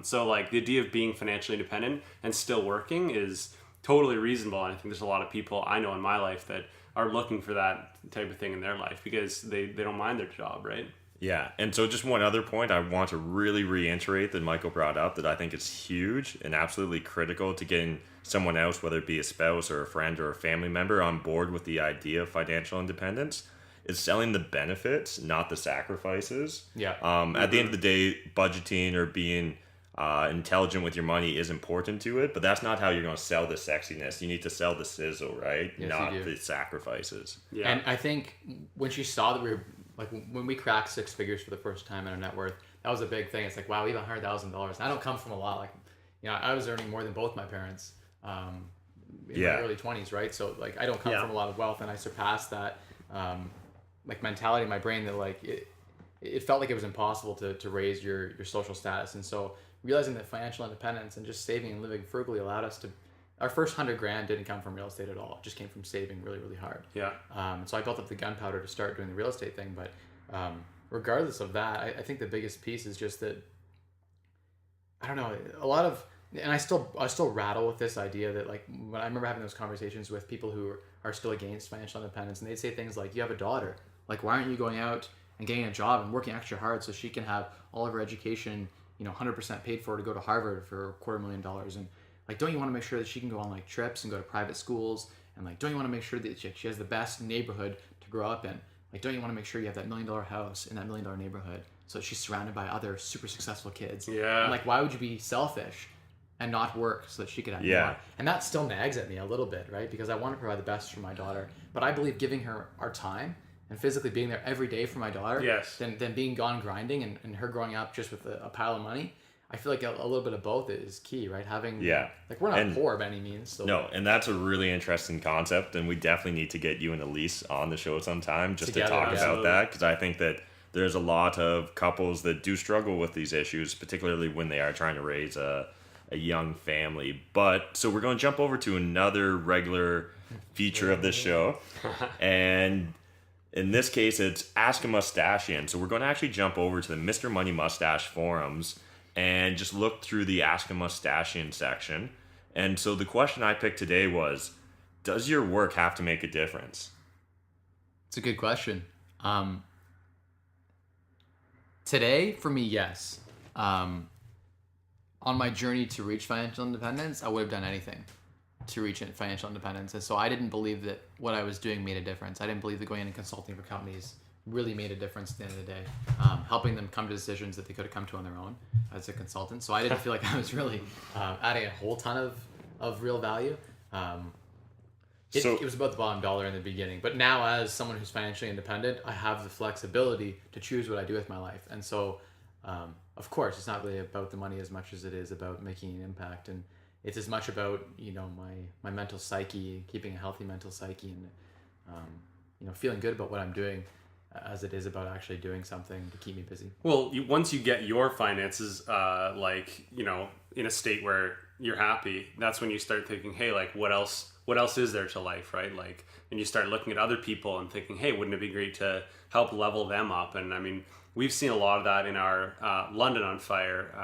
So the idea of being financially independent and still working is totally reasonable. And I think there's a lot of people I know in my life that are looking for that type of thing in their life because they don't mind their job, right? Yeah, and so just one other point I want to really reiterate that Michael brought up that I think is huge and absolutely critical to getting someone else, whether it be a spouse or a friend or a family member, on board with the idea of financial independence, is selling the benefits, not the sacrifices. Yeah. At the end of the day, budgeting or being intelligent with your money is important to it, but that's not how you're going to sell the sexiness. You need to sell the sizzle, right? Yes, not you do. the sacrifices. Yeah. And I think when she saw that we were, like, when we cracked 6 figures for the first time in our net worth, that was a big thing. It's like, wow, we have $100,000. I don't come from a lot. Like, you know, I was earning more than both my parents in my early 20s, right? So, like, I don't come from a lot of wealth, and I surpassed that, like, mentality in my brain that, like, it felt like it was impossible to raise your social status. And so realizing that financial independence and just saving and living frugally allowed us to, our first $100,000 didn't come from real estate at all. It just came from saving really, really hard. Yeah. So I built up the gunpowder to start doing the real estate thing. But regardless of that, I think the biggest piece is just that, I don't know, a lot of, and I still rattle with this idea that, like, when I remember having those conversations with people who are still against financial independence, and they'd say things like, you have a daughter, like, why aren't you going out and getting a job and working extra hard so she can have all of her education, you know, 100% paid for to go to Harvard for $250,000? And, like, don't you want to make sure that she can go on, like, trips and go to private schools? And, like, don't you want to make sure that she has the best neighborhood to grow up in? Like, don't you want to make sure you have that $1 million house in that $1 million neighborhood so that she's surrounded by other super successful kids? Yeah. And, like, why would you be selfish and not work so that she could have more? And that still nags at me a little bit, right? Because I want to provide the best for my daughter, but I believe giving her our time and physically being there every day for my daughter, than being gone grinding and her growing up just with a pile of money. I feel like a little bit of both is key, right? Having, like, we're not poor by any means. So. No, and that's a really interesting concept, and we definitely need to get you and Elise on the show sometime just Together, to talk absolutely. about that, because I think that there's a lot of couples that do struggle with these issues, particularly when they are trying to raise a young family. But so we're going to jump over to another regular feature of this show, and in this case, it's Ask a Mustachian. So we're going to actually jump over to the Mr. Money Mustache forums and just look through the Ask a Mustachian section. And so the question I picked today was, does your work have to make a difference? It's a good question. Today, for me, yes. On my journey to reach financial independence, I would have done anything to reach financial independence. And so I didn't believe that what I was doing made a difference. I didn't believe that going in and consulting for companies really made a difference at the end of the day, helping them come to decisions that they could have come to on their own as a consultant. So I didn't feel like I was really adding a whole ton of real value. It was about the bottom dollar in the beginning. But now, as someone who's financially independent, I have the flexibility to choose what I do with my life. And so, of course, it's not really about the money as much as it is about making an impact. And it's as much about, you know, my mental psyche, keeping a healthy mental psyche, and you know, feeling good about what I'm doing, as it is about actually doing something to keep me busy. Well, once you get your finances, like, you know, in a state where you're happy, that's when you start thinking, hey, like, what else is there to life, right? Like, and you start looking at other people and thinking, hey, wouldn't it be great to help level them up? And I mean, we've seen a lot of that in our London on Fire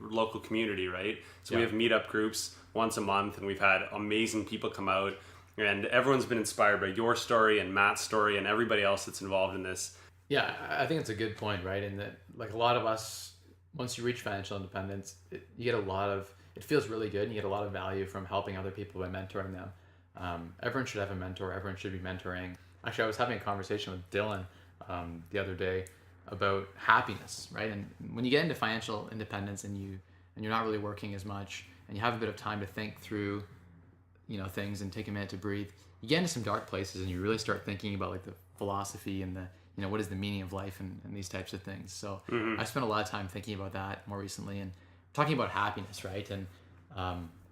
local community, right? So we have meetup groups once a month, and we've had amazing people come out, and everyone's been inspired by your story and Matt's story and everybody else that's involved in this. Yeah, I think it's a good point, right? In that, like, a lot of us, once you reach financial independence, you get it feels really good, and you get a lot of value from helping other people by mentoring them. Everyone should have a mentor. Everyone should be mentoring. Actually, I was having a conversation with Dylan the other day about happiness, right? And when you get into financial independence and you're not really working as much, and you have a bit of time to think through, you know, things and take a minute to breathe, you get into some dark places, and you really start thinking about, like, the philosophy and the, you know, what is the meaning of life and these types of things. So I spent a lot of time thinking about that more recently and talking about happiness, right? And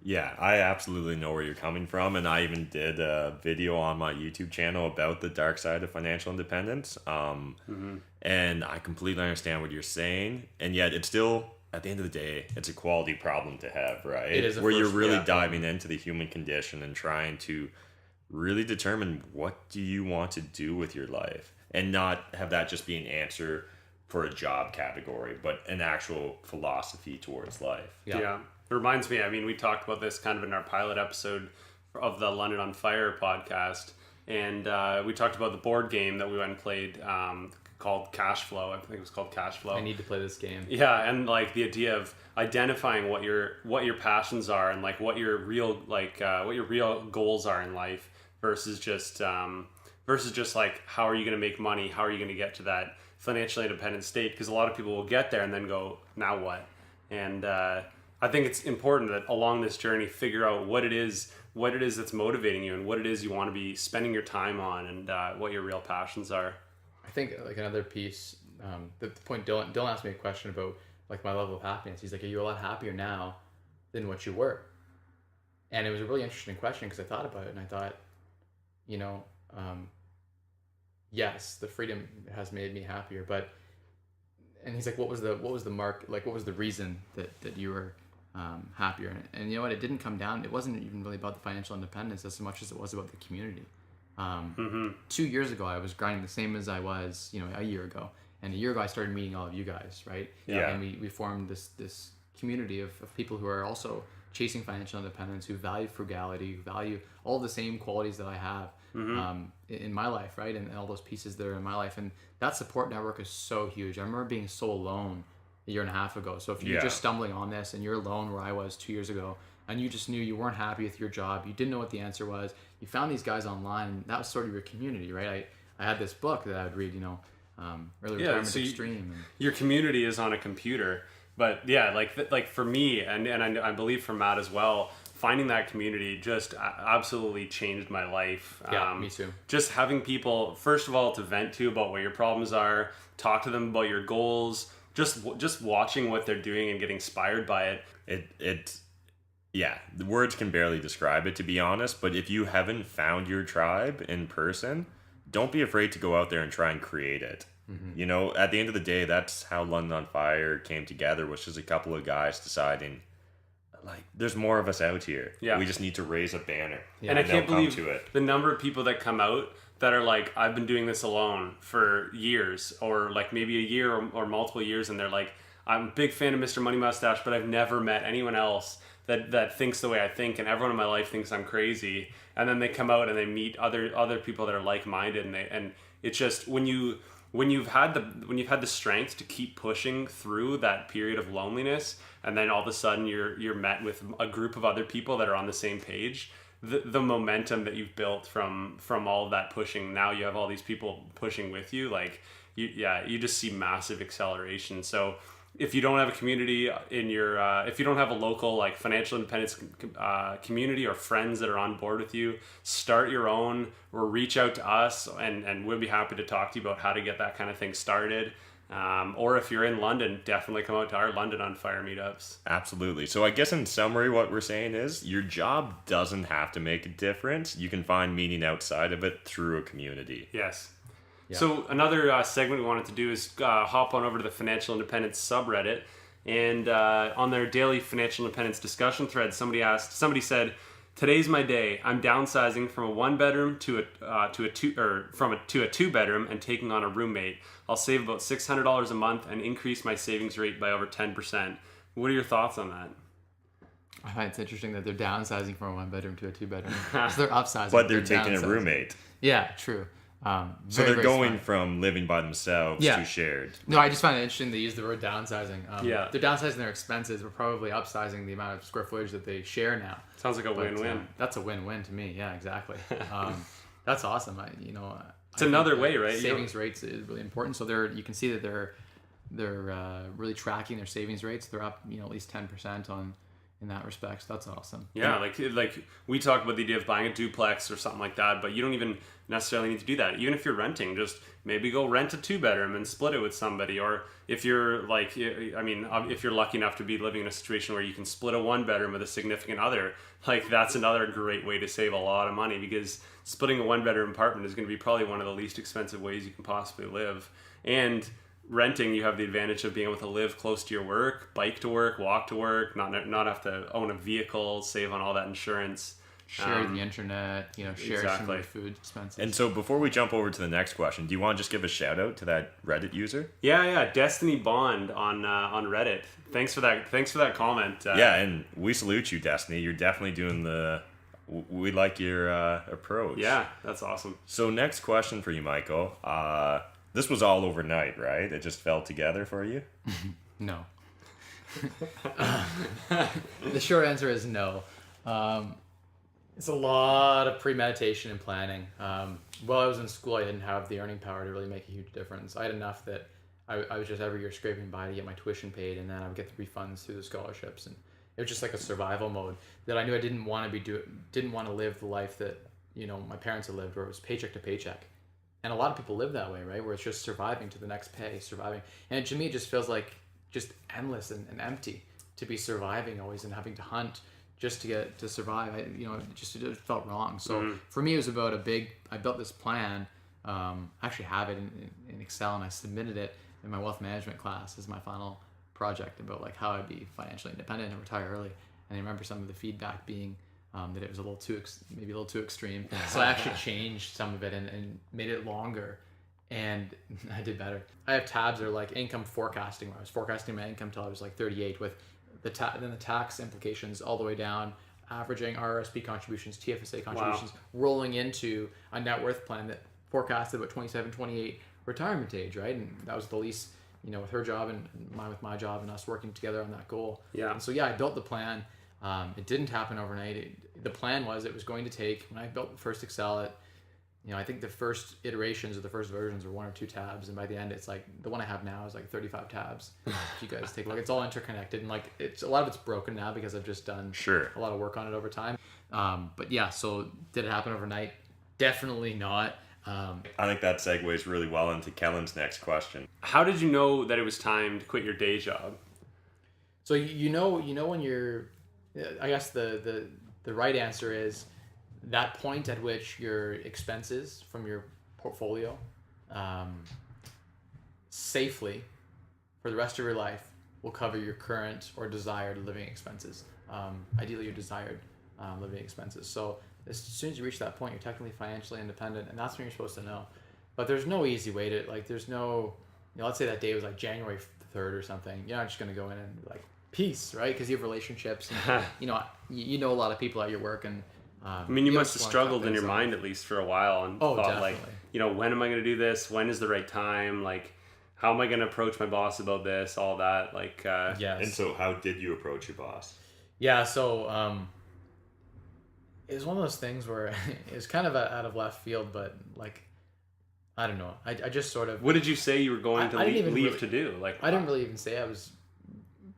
yeah, I absolutely know where you're coming from, and I even did a video on my YouTube channel about the dark side of financial independence. And I completely understand what you're saying, and yet it's still, at the end of the day, it's a quality problem to have, right? It is where you're really diving into the human condition and trying to really determine what do you want to do with your life, and not have that just be an answer for a job category, but an actual philosophy towards life. Yeah. It reminds me, I mean, we talked about this kind of in our pilot episode of the London on Fire podcast, and we talked about the board game that we went and played called Cash Flow. I think it was called Cash Flow. I need to play this game. Yeah, and like the idea of identifying what your passions are, and like what your real goals are in life, versus just versus just like, how are you going to make money? How are you going to get to that financially independent state? Because a lot of people will get there and then go, now what? And I think it's important that along this journey, figure out what it is that's motivating you and what it is you want to be spending your time on, and what your real passions are. I think like another piece, the point Dylan asked me a question about like my level of happiness. He's like, are you a lot happier now than what you were? And it was a really interesting question because I thought about it and I thought, you know, yes, the freedom has made me happier, but, and he's like, what was the mark, like what was the reason that you were happier? And you know what, it didn't come down, it wasn't even really about the financial independence as much as it was about the community. 2 years ago, I was grinding the same as I was, you know, a year ago. And a year ago, I started meeting all of you guys, right? Yeah. And we formed this community of people who are also chasing financial independence, who value frugality, who value all the same qualities that I have in my life, right? And all those pieces that are in my life. And that support network is so huge. I remember being so alone a year and a half ago. So if you're just stumbling on this and you're alone where I was 2 years ago, and you just knew you weren't happy with your job, you didn't know what the answer was, you found these guys online, and that was sort of your community, right? I had this book that I would read, you know, Early Retirement Extreme. Your community is on a computer. But yeah, like for me, and I believe for Matt as well, finding that community just absolutely changed my life. Yeah, me too. Just having people, first of all, to vent to about what your problems are, talk to them about your goals, just watching what they're doing and getting inspired by it. Yeah, the words can barely describe it, to be honest, but if you haven't found your tribe in person, don't be afraid to go out there and try and create it. Mm-hmm. You know, at the end of the day, that's how London on Fire came together, was just a couple of guys deciding, like, there's more of us out here. Yeah. We just need to raise a banner. Yeah. And I can't believe the number of people that come out that are like, I've been doing this alone for years, or like maybe a year or multiple years, and they're like, I'm a big fan of Mr. Money Mustache, but I've never met anyone else that thinks the way I think, and everyone in my life thinks I'm crazy. And then they come out and they meet other people that are like-minded, and it's just when you've had the strength to keep pushing through that period of loneliness, and then all of a sudden you're met with a group of other people that are on the same page, the momentum that you've built from all of that pushing, now you have all these people pushing with you, like you just see massive acceleration. So if you don't have a community in your, if you don't have a local like financial independence community or friends that are on board with you, start your own, or reach out to us, and we'll be happy to talk to you about how to get that kind of thing started. Or if you're in London, definitely come out to our London on Fire meetups. Absolutely. So I guess in summary, what we're saying is your job doesn't have to make a difference. You can find meaning outside of it through a community. Yes. Yeah. So another segment we wanted to do is hop on over to the Financial Independence subreddit, and on their daily financial independence discussion thread, somebody said, "Today's my day. I'm downsizing from a one bedroom to a two bedroom and taking on a roommate. I'll save about $600 a month and increase my savings rate by over 10%. What are your thoughts on that? I find it's interesting that they're downsizing from a one bedroom to a two bedroom. So they're upsizing, but they're taking a roommate. Yeah, true. So they're going from living by themselves to shared. No, I just find it interesting they use the word downsizing. They're downsizing their expenses, but probably upsizing the amount of square footage that they share now. Sounds like a win-win. That's a win-win to me. Yeah, exactly. That's awesome. It's another way, right? Savings rates is really important. So you can see that they're really tracking their savings rates. They're up, at least 10% in that respect. So that's awesome. Yeah, like we talked about the idea of buying a duplex or something like that, but you don't even necessarily need to do that. Even if you're renting, just maybe go rent a two bedroom and split it with somebody. Or if you're if you're lucky enough to be living in a situation where you can split a one bedroom with a significant other, like that's another great way to save a lot of money, because splitting a one bedroom apartment is going to be probably one of the least expensive ways you can possibly live. And renting, you have the advantage of being able to live close to your work, bike to work, walk to work, not have to own a vehicle, save on all that insurance. Share the internet, share some of your food expenses. And so before we jump over to the next question, do you want to just give a shout out to that Reddit user? Yeah, Destiny Bond on Reddit. Thanks for that comment. Yeah, and we salute you, Destiny. You're definitely doing we like your approach. Yeah, that's awesome. So next question for you, Michael. This was all overnight, right? It just fell together for you? No. The short answer is no. It's a lot of premeditation and planning. While I was in school, I didn't have the earning power to really make a huge difference. I had enough that I was just every year scraping by to get my tuition paid, and then I would get the refunds through the scholarships, and it was just like a survival mode that I knew I didn't want to live the life that my parents had lived, where it was paycheck to paycheck. And a lot of people live that way, right? Where it's just surviving to the next pay, surviving. And to me, it just feels like just endless and empty to be surviving always and having to hunt just to survive. It felt wrong. So for me, it was about I built this plan. I actually have it in Excel, and I submitted it in my wealth management class as my final project about like how I'd be financially independent and retire early. And I remember some of the feedback being that it was maybe a little too extreme. So I actually changed some of it and made it longer, and I did better. I have tabs that are like income forecasting, where I was forecasting my income till I was like 38 with then the tax implications all the way down, averaging RRSP contributions, TFSA contributions, rolling into a net worth plan that forecasted about 27, 28 retirement age, right? And that was the lease, with her job and mine with my job, and us working together on that goal. Yeah. And so I built the plan. It didn't happen overnight. The plan was it was going to take, when I built the first Excel, I think the first iterations or the first versions were 1 or 2 tabs, and by the end it's like the one I have now is like 35 tabs. If you guys take a look, it's all interconnected, and like a lot of it's broken now because I've just done a lot of work on it over time. But yeah, so did it happen overnight? Definitely not. I think that segues really well into Kellen's next question. How did you know that it was time to quit your day job? So when you're, I guess the right answer is that point at which your expenses from your portfolio safely for the rest of your life will cover your current or desired living expenses. Ideally, your desired living expenses. So as soon as you reach that point, you're technically financially independent, and that's when you're supposed to know. But there's no easy way to, like, there's no, let's say that day was like January 3rd or something. You're not just going to go in and be like, peace, right? Because you have relationships, and you know a lot of people at your work, and I mean, you must have struggled in your mind at least for a while, and thought definitely. Like, when am I going to do this? When is the right time? Like, how am I going to approach my boss about this? All that, like. Yes. And so, how did you approach your boss? Yeah. So it was one of those things where it was kind of out of left field, but like, I don't know. I just sort of. What did you say you were going to leave to do? Like, I didn't really even say I was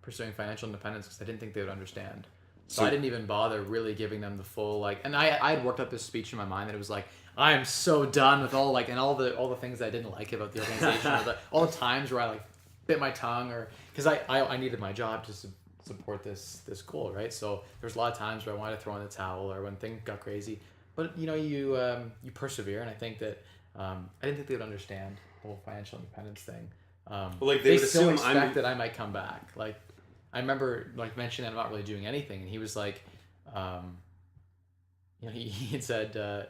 pursuing financial independence because I didn't think they would understand. So I didn't even bother really giving them the full, like, and I had worked up this speech in my mind that it was like, I'm so done with all the things I didn't like about the organization, all the times where I like bit my tongue, or because I needed my job to support this goal, right? So there's a lot of times where I wanted to throw in the towel or when things got crazy, but you persevere, and I think that I didn't think they would understand the whole financial independence thing. Like they still expect that I might come back, like. I remember like mentioning that I'm not really doing anything, and he was like, he had said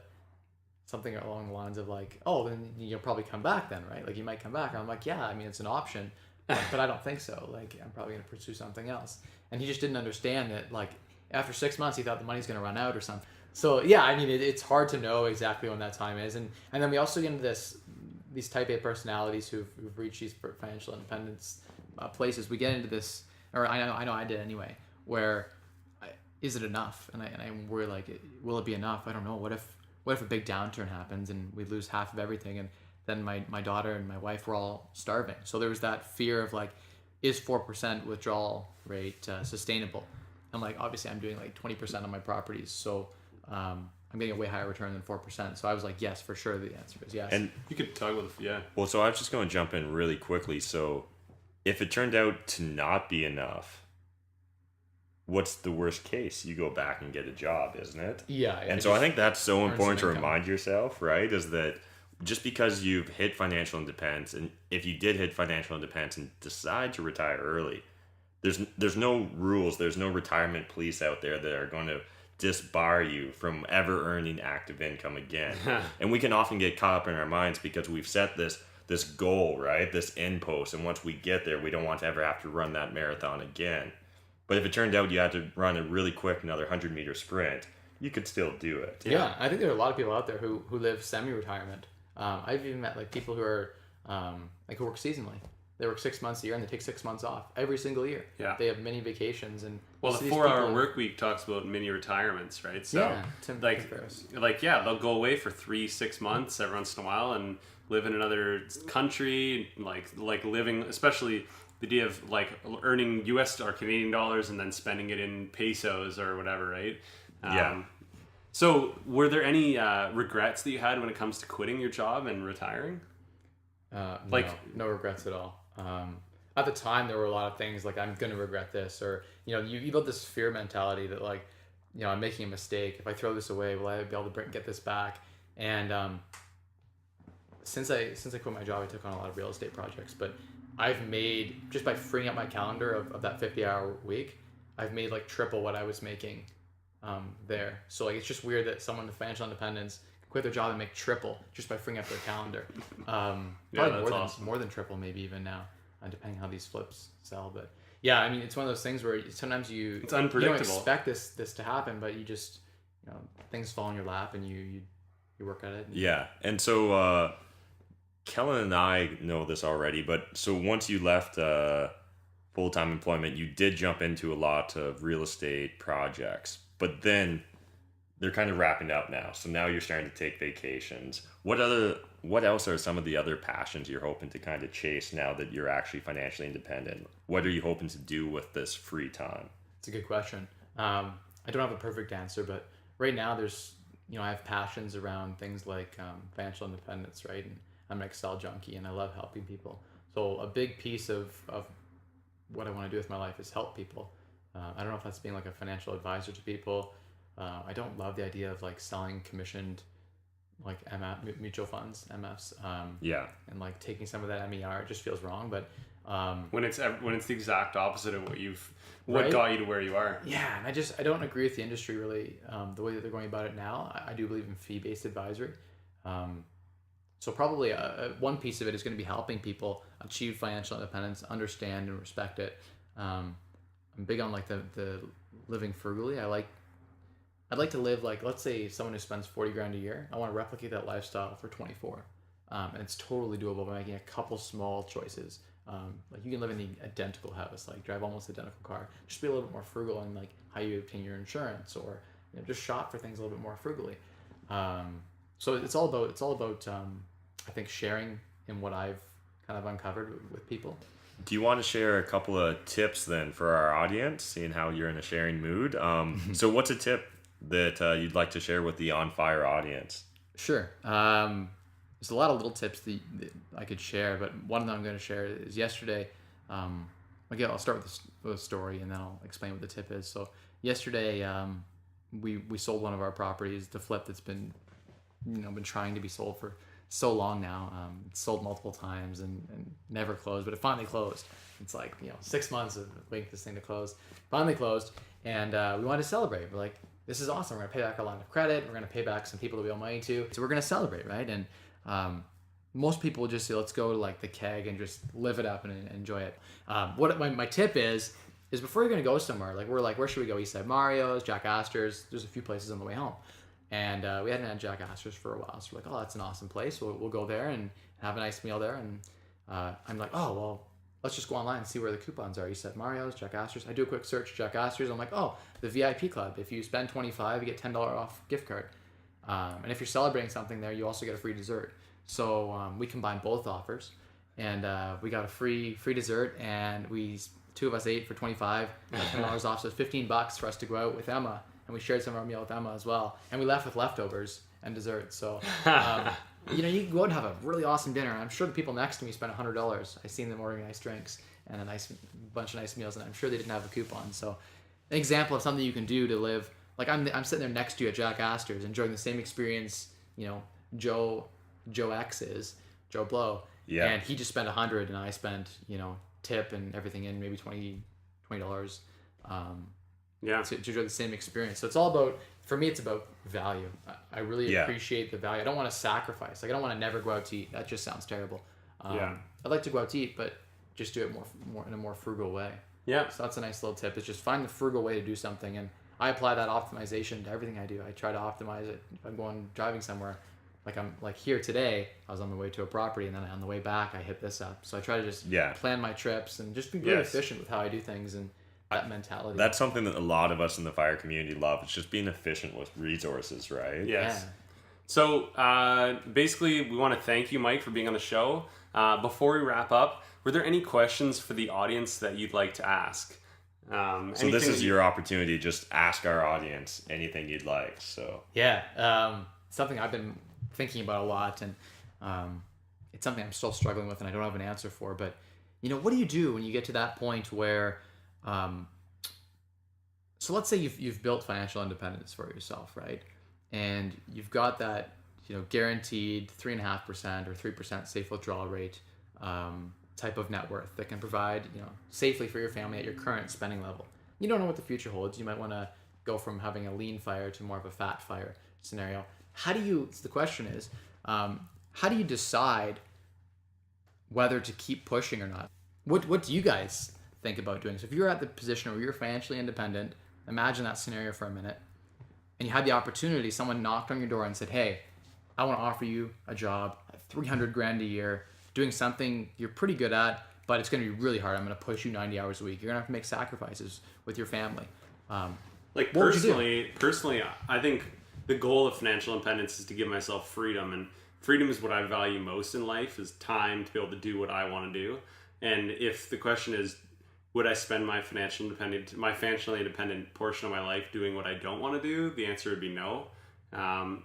something along the lines of like, oh, then you'll probably come back then, right? Like you might come back. And I'm like, yeah, I mean it's an option, but I don't think so. Like I'm probably gonna pursue something else. And he just didn't understand that like after 6 months he thought the money's gonna run out or something. So yeah, I mean it's hard to know exactly when that time is, and then we also get into these type A personalities who've reached these financial independence places. We get into this. Or I know I did anyway, where is it enough? And I worry like, will it be enough? I don't know. What if a big downturn happens and we lose half of everything, and then my daughter and my wife were all starving? So there was that fear of like, is 4% withdrawal rate sustainable? I'm like, obviously I'm doing like 20% on my properties, so I'm getting a way higher return than 4%. So I was like, yes, for sure. The answer is yes. And you could talk about Well, so I was just going to jump in really quickly. So if it turned out to not be enough, what's the worst case? You go back and get a job, isn't it? Yeah. And so I think that's so important to remind yourself, right? Is that just because you've hit financial independence, and if you did hit financial independence and decide to retire early, there's no rules, there's no retirement police out there that are going to disbar you from ever earning active income again. And we can often get caught up in our minds because we've set this goal, right? This end post. And once we get there, we don't want to ever have to run that marathon again. But if it turned out you had to run a really quick, another 100-meter sprint, you could still do it. Yeah, I think there are a lot of people out there who live semi-retirement. I've even met like people who are like who work seasonally. They work 6 months a year and they take 6 months off every single year. Yeah. They have many vacations and Well, you the see these 4-hour people- work week talks about mini retirements, right? So, Yeah, Tim Ferriss. they'll go away for 3-6 months every once in a while and live in another country, like living, especially the idea of like earning US or Canadian dollars and then spending it in pesos or whatever, right? Yeah. So, were there any regrets that you had when it comes to quitting your job and retiring? No regrets at all. At the time, there were a lot of things like I'm going to regret this, or you build this fear mentality that like, I'm making a mistake. If I throw this away, will I be able to get this back? And since I quit my job, I took on a lot of real estate projects. But I've made, just by freeing up my calendar of that 50-hour week, I've made like triple what I was making there. So like it's just weird that someone with financial independence can quit their job and make triple just by freeing up their calendar. Probably more than triple, maybe even now, depending how these flips sell. But yeah, I mean, it's one of those things where sometimes it's unpredictable. You don't expect this to happen, but you just things fall in your lap and you work at it. Yeah, and so Kellen and I know this already, but so once you left full-time employment, you did jump into a lot of real estate projects, but then they're kind of wrapping up now. So now you're starting to take vacations. What else are some of the other passions you're hoping to kind of chase now that you're actually financially independent? What are you hoping to do with this free time? It's a good question. I don't have a perfect answer, but right now there's, I have passions around things like financial independence, right? And I'm an Excel junkie and I love helping people. So a big piece of what I want to do with my life is help people. I don't know if that's being like a financial advisor to people. I don't love the idea of like selling commissioned like mutual funds, MFs. And like taking some of that MER, it just feels wrong. But when it's the exact opposite of what right? got you to where you are. Yeah, and I don't agree with the industry really, the way that they're going about it now. I do believe in fee-based advisory. So probably one piece of it is going to be helping people achieve financial independence, understand and respect it. I'm big on like the living frugally. I'd like to live like, let's say someone who spends 40 grand a year. I want to replicate that lifestyle for 24. And it's totally doable by making a couple small choices. Like you can live in the identical house, like drive almost identical car. Just be a little bit more frugal in like how you obtain your insurance, or just shop for things a little bit more frugally. So it's all about I think sharing in what I've kind of uncovered with people. Do you want to share a couple of tips then for our audience, seeing how you're in a sharing mood? So what's a tip that you'd like to share with the On Fire audience? Sure. There's a lot of little tips that I could share, but one of them I'm going to share is yesterday. Again, I'll start with a story and then I'll explain what the tip is. So yesterday, we sold one of our properties, the flip that's been trying to be sold for so long now. It's sold multiple times and never closed, but it finally closed. It's like 6 months of waiting for this thing to close. Finally closed, and we wanted to celebrate. We're like, this is awesome. We're gonna pay back our line of credit. We're gonna pay back some people that we owe money to. So we're gonna celebrate, right? And most people will just say, let's go to like the keg and just live it up and enjoy it. What my tip is before you're gonna go somewhere, like we're like, where should we go? Eastside Mario's, Jack Astor's. There's a few places on the way home. And we hadn't had Jack Astor's for a while. So we're like, oh, that's an awesome place. We'll go there and have a nice meal there. And I'm like, oh, well, let's just go online and see where the coupons are. You said Mario's, Jack Astor's. I do a quick search, Jack Astor's. I'm like, oh, the VIP club. If you spend $25, you get $10 off gift card. And if you're celebrating something there, you also get a free dessert. So we combined both offers. And we got a free dessert. And two of us ate for $25, got $10 off. So it's $15 for us to go out with Emma. And we shared some of our meal with Emma as well. And we left with leftovers and dessert. So, you can go out and have a really awesome dinner. And I'm sure the people next to me spent $100. I seen them ordering nice drinks and a bunch of nice meals. And I'm sure they didn't have a coupon. So an example of something you can do to live, like I'm sitting there next to you at Jack Astor's, enjoying the same experience, Joe X is, Joe Blow. Yeah. And he just spent $100 and I spent, tip and everything in maybe $20. To enjoy the same experience. So it's all about, for me, it's about value. I really appreciate the value. I don't want to sacrifice. Like I don't want to never go out to eat. That just sounds terrible. I'd like to go out to eat, but just do it more in a more frugal way. Yeah. So that's a nice little tip. Is just find the frugal way to do something, and I apply that optimization to everything I do. I try to optimize it. If I'm driving somewhere, like I'm like here today, I was on the way to a property, and then on the way back, I hit this up. So I try to just plan my trips and just be really efficient with how I do things, and that mentality. That's something that a lot of us in the fire community love. It's just being efficient with resources, right? Yes. Yeah. So basically, we want to thank you, Mike, for being on the show. Before we wrap up, were there any questions for the audience that you'd like to ask? So this is your opportunity. Just ask our audience anything you'd like. So something I've been thinking about a lot, and it's something I'm still struggling with, and I don't have an answer for. But what do you do when you get to that point where, so let's say you've built financial independence for yourself, right? And you've got that guaranteed 3.5% or 3% safe withdrawal rate type of net worth that can provide safely for your family at your current spending level. You don't know what the future holds. You might want to go from having a lean fire to more of a fat fire scenario. The question is, how do you decide whether to keep pushing or not? What do you guys think about doing? So if you're at the position where you're financially independent, imagine that scenario for a minute, and you had the opportunity, someone knocked on your door and said, hey, I want to offer you a job at $300,000 a year, doing something you're pretty good at, but it's going to be really hard. I'm going to push you 90 hours a week. You're going to have to make sacrifices with your family. Personally, I think the goal of financial independence is to give myself freedom, and freedom is what I value most in life, is time to be able to do what I want to do. And if the question is, would I spend my financially independent portion of my life doing what I don't want to do? The answer would be no.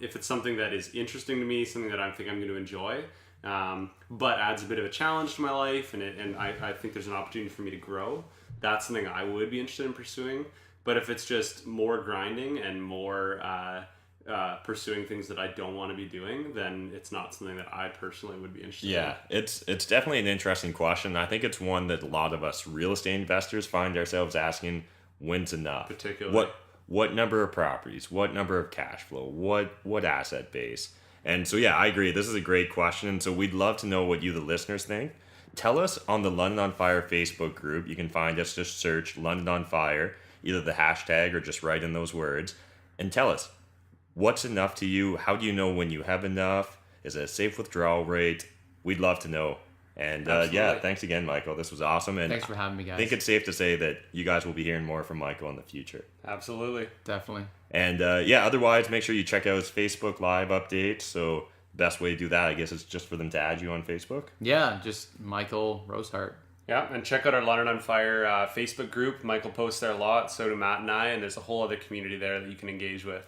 If it's something that is interesting to me, something that I think I'm going to enjoy, but adds a bit of a challenge to my life, and I think there's an opportunity for me to grow, that's something I would be interested in pursuing. But if it's just more grinding and more pursuing things that I don't want to be doing, then it's not something that I personally would be interested in. Yeah, it's definitely an interesting question. I think it's one that a lot of us real estate investors find ourselves asking, when's enough? Particularly. What number of properties? What number of cash flow? What asset base? And so, yeah, I agree. This is a great question. And so we'd love to know what you, the listeners, think. Tell us on the London on Fire Facebook group. You can find us, just search London on Fire, either the hashtag or just write in those words. And tell us, what's enough to you? How do you know when you have enough? Is it a safe withdrawal rate? We'd love to know. And thanks again, Michael. This was awesome. And thanks for having me, guys. I think it's safe to say that you guys will be hearing more from Michael in the future. Absolutely. Definitely. And otherwise, make sure you check out his Facebook Live updates. So best way to do that, I guess, is just for them to add you on Facebook. Yeah, just Michael Rosehart. Yeah, and check out our London on Fire Facebook group. Michael posts there a lot, so do Matt and I, and there's a whole other community there that you can engage with.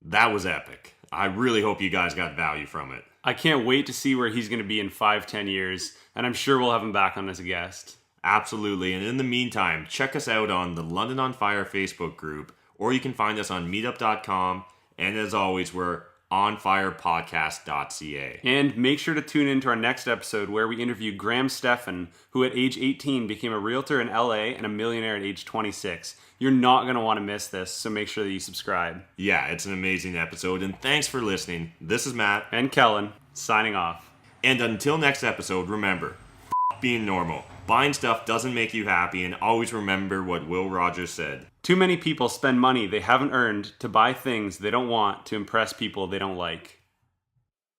That was epic. I really hope you guys got value from it. I can't wait to see where he's going to be in 5-10 years, and I'm sure we'll have him back on as a guest. Absolutely. And in the meantime, check us out on the London on Fire Facebook group, or you can find us on meetup.com. And as always, we're onfirepodcast.ca. And make sure to tune in to our next episode where we interview Graham Steffen, who at age 18 became a realtor in LA and a millionaire at age 26. You're not going to want to miss this, so make sure that you subscribe. Yeah, it's an amazing episode, and thanks for listening. This is Matt. And Kellen, signing off. And until next episode, remember, being normal. Buying stuff doesn't make you happy, and always remember what Will Rogers said. Too many people spend money they haven't earned to buy things they don't want to impress people they don't like.